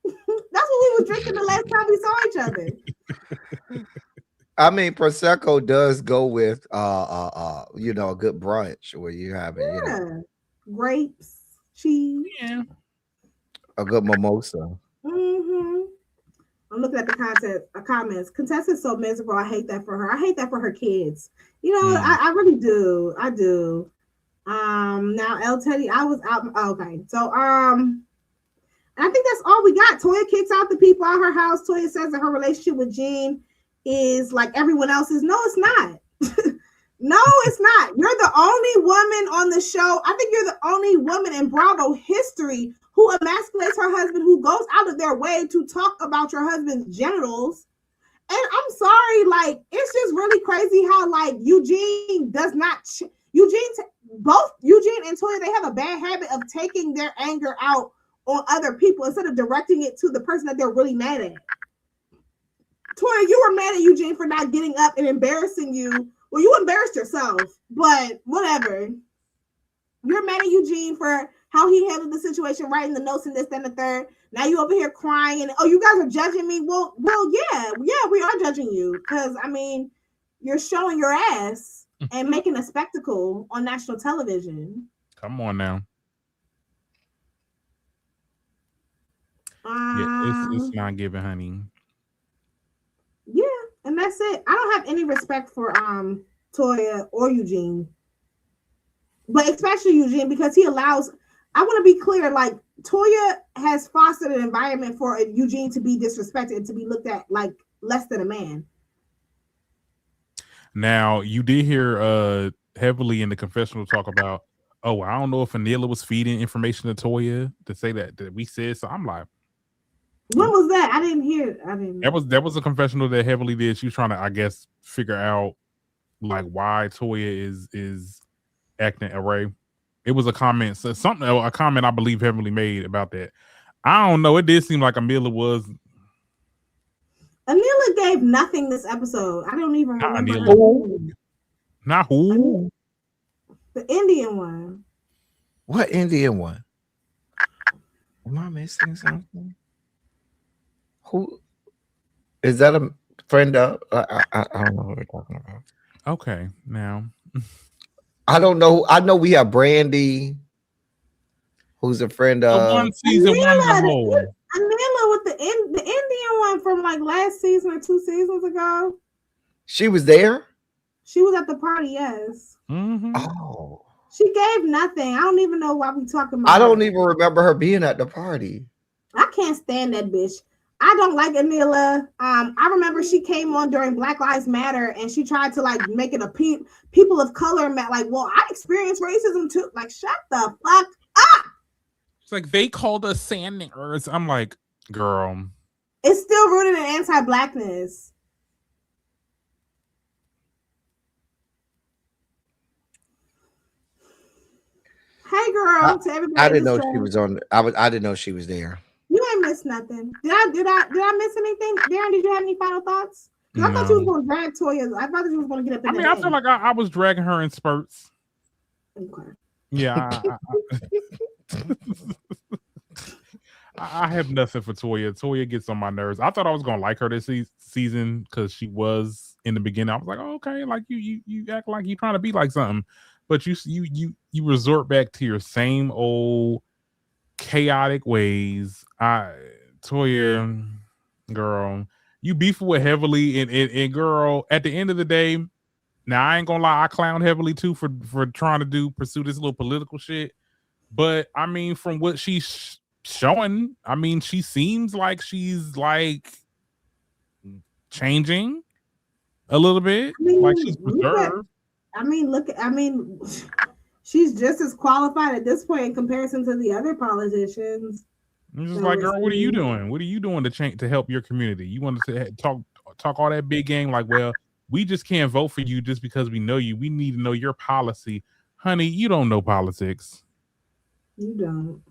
That's what we were drinking the last time we saw each other. I mean, Prosecco does go with you know, a good brunch where you have it, you know, grapes, cheese, a good mimosa. Mm-hmm. I'm looking at the comments. Contestant's so miserable. I hate that for her. I hate that for her kids. You know, I really do. I do. Now El Teddy, I was out. Okay, so I think that's all we got. Toya kicks out the people out her house. Toya says that her relationship with Gene is like everyone else's. No, it's not. No, it's not. You're the only woman on the show. I think you're the only woman in Bravo history who emasculates her husband, who goes out of their way to talk about your husband's genitals. And I'm sorry, like, it's just really crazy how, like, Eugene does not, both Eugene and Toya, they have a bad habit of taking their anger out on other people instead of directing it to the person that they're really mad at. Toya, you were mad at Eugene for not getting up and embarrassing you. Well, you embarrassed yourself, but whatever. You're mad at Eugene for how he handled the situation, writing the notes and this, and the third. Now you over here crying and, oh, you guys are judging me. Well, yeah, we are judging you because, I mean, you're showing your ass and making a spectacle on national television. Come on now. Yeah, it's not giving, honey. Yeah, and that's it. I don't have any respect for Toya or Eugene, but especially Eugene because he allows. I want to be clear, like Toya has fostered an environment for Eugene to be disrespected and to be looked at like less than a man. Now you did hear heavily in the confessional talk about, oh, I don't know if Anila was feeding information to Toya to say that we said. So I'm like, when was that? I didn't hear. That was a confessional that heavily did. She was trying to, I guess, figure out like why Toya is acting array. It was a comment, so a comment I believe heavily made about that. I don't know. It did seem like Anila was. Anila gave nothing this episode. I don't even remember. Not who? The Indian one. What Indian one? Am I missing something? Who is that? A friend of? I don't know what we're talking about. Okay, now I don't know. I know we have Brandy, who's a friend of. The one season Anila with the Indian one from like last season or 2 seasons ago. She was there. She was at the party. Yes. Mm-hmm. Oh. She gave nothing. I don't even know why we talking about. I don't even remember her being at the party. I can't stand that bitch. I don't like Anila. I remember she came on during Black Lives Matter and she tried to like make it a people of color like, well, I experienced racism too. Like, shut the fuck up. It's like they called us sand niggers. I'm like, girl. It's still rooted in anti-blackness. Hey, girl. To everybody, I didn't know she was on. I didn't know she was there. You ain't missed nothing. Did I miss anything? Darren, did you have any final thoughts? Because I thought you was going to drag Toya. I thought you was going to get up in I feel like I was dragging her in spurts. Okay. Yeah. I have nothing for Toya. Toya gets on my nerves. I thought I was going to like her this season because she was in the beginning. I was like, oh, okay, like you act like you're trying to be like something. But you resort back to your same old chaotic ways. Toya, girl, you beef with heavily and girl, at the end of the day, now I ain't gonna lie, I clown heavily too for trying to pursue this little political shit. But I mean, from what she showing. I mean, she seems like she's like changing a little bit, like she's preserved. She's just as qualified at this point in comparison to the other politicians. I'm just like, girl, what are you doing? What are you doing to change to help your community? You wanted to talk all that big game, like, well, we just can't vote for you just because we know you. We need to know your policy, honey. You don't know politics. You don't.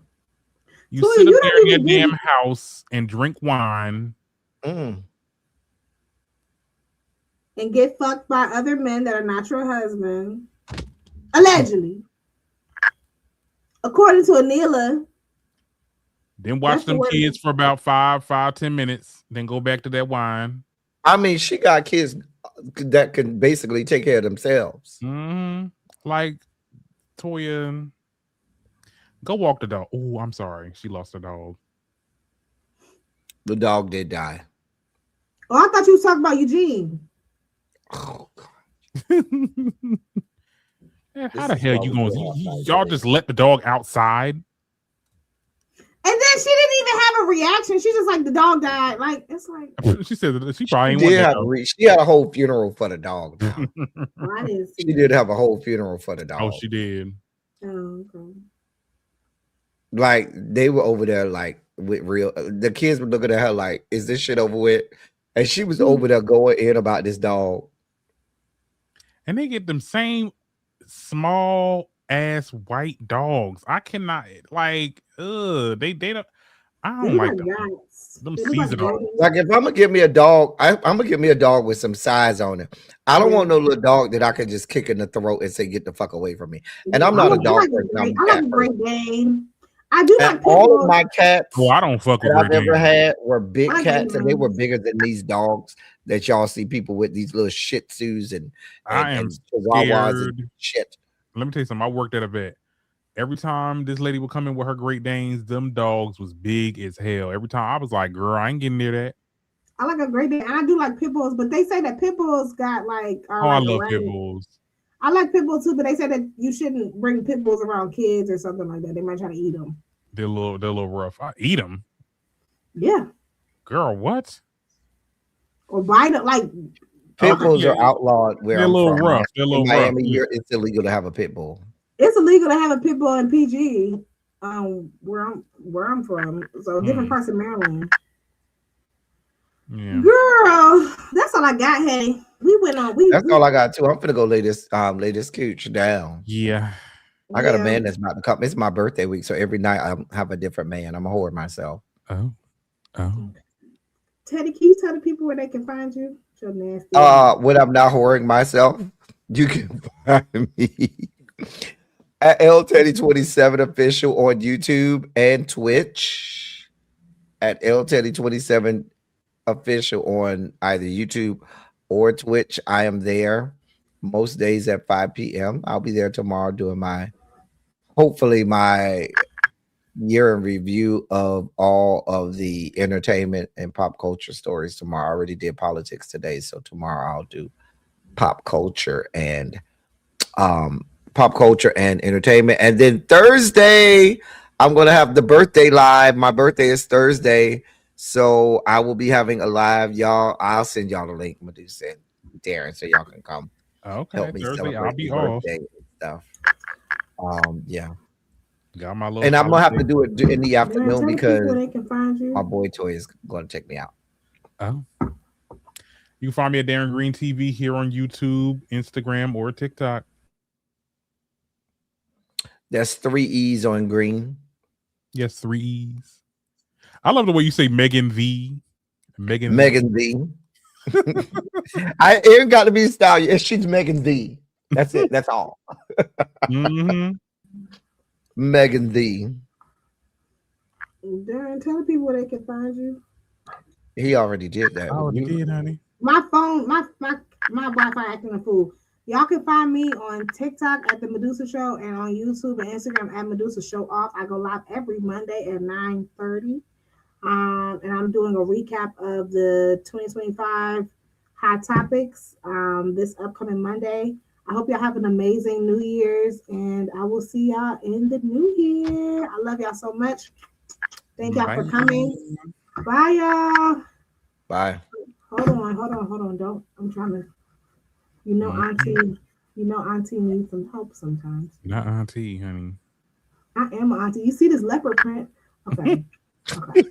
You sit up there in your damn house and drink wine. And get fucked by other men that are not your husband. Allegedly. According to Anila. Then watch them kids for about 5-10 minutes. Then go back to that wine. I mean, she got kids that can basically take care of themselves. Mm-hmm. Like Toya. Go walk the dog. Oh, I'm sorry. She lost her dog. The dog did die. Oh, I thought you were talking about Eugene. Oh, God. How the hell you going? Y'all just let the dog outside? And then she didn't even have a reaction. She just like, the dog died. Like, it's like she said she probably she had a whole funeral for the dog. She did have a whole funeral for the dog. Oh, she did. Oh, okay. Like they were over there, like with real. The kids were looking at her like, "Is this shit over with?" And she was over there going in about this dog. And they get them same small ass white dogs. I cannot like. They don't. I don't like them seasonal. Like if I'm gonna give me a dog, I'm gonna give me a dog with some size on it. I don't want no little dog that I can just kick in the throat and say, "Get the fuck away from me." And I'm not a dog person. I like a Great Dane. I do like all of my cats. Well, I don't fuck with that I've Great ever Dane. had were big cats, and they were bigger than these dogs that y'all see people with, these little Shih Tzus and Chihuahuas and shit. Let me tell you something. I worked at a vet. Every time this lady would come in with her Great Danes, them dogs was big as hell. Every time I was like, girl, I ain't getting near that. I like a Great Dane, and I do like pit bulls, but they say that pit bulls got like. I love pit bulls. I like pit bulls too, but they say that you shouldn't bring pit bulls around kids or something like that. They might try to eat them. They're a little rough. I eat them. Yeah. Girl, what? Or bite them like. Pit bulls are outlawed where they're I'm a little from. rough. They're a little in Miami, rough. It's illegal to have a pit bull. It's illegal to have a pit bull in PG. Where I'm from. So different parts of Maryland. Yeah. Girl, that's all I got. Hey, we went on. That's all I got too. I'm finna go lay this cooch down. Yeah. I got a man that's about to come. It's my birthday week, so every night I have a different man. I'm a whore myself. Oh. Teddy, can you tell the people where they can find you? So nasty. When I'm not whoring myself, you can find me at L Teddy27 official on YouTube and Twitch. At L Teddy27 official on either YouTube or Twitch. I am there most days at 5 p.m. I'll be there tomorrow doing hopefully my year in review of all of the entertainment and pop culture stories tomorrow. I already did politics today, so tomorrow I'll do pop culture and entertainment. And then Thursday, I'm gonna have the birthday live. My birthday is Thursday, so I will be having a live. Y'all, I'll send y'all the link, Medusa and Darren, so y'all can come. Okay, help me Thursday, celebrate I'll be my off. birthday and stuff. Yeah. Got my little. And I'm gonna have to do it in the afternoon because they can find you. my boy Toy is going to take me out. Oh. You can find me at Darren Green TV here on YouTube, Instagram, or TikTok. That's 3 E's on Green. Yes, 3 E's. I love the way you say Megan V. Megan V. I ain't got to be stallion. She's Megan V. That's it. That's all. Mm-hmm. Megan V. Darren, tell the people where they can find you. He already did that. I already did, honey. My phone, my Wi-Fi acting a fool. Y'all can find me on TikTok at the Medusa Show and on YouTube and Instagram at Medusa Show Off. I go live every Monday at 9:30. And I'm doing a recap of the 2025 hot topics this upcoming Monday. I hope y'all have an amazing New Year's, and I will see y'all in the new year. I love y'all so much. Thank y'all for Bye. coming. Bye, y'all. Bye. Hold on. Don't. I'm trying to. Auntie. Auntie needs some help sometimes. Not auntie, honey. I am an auntie. You see this leopard print? Okay. Okay.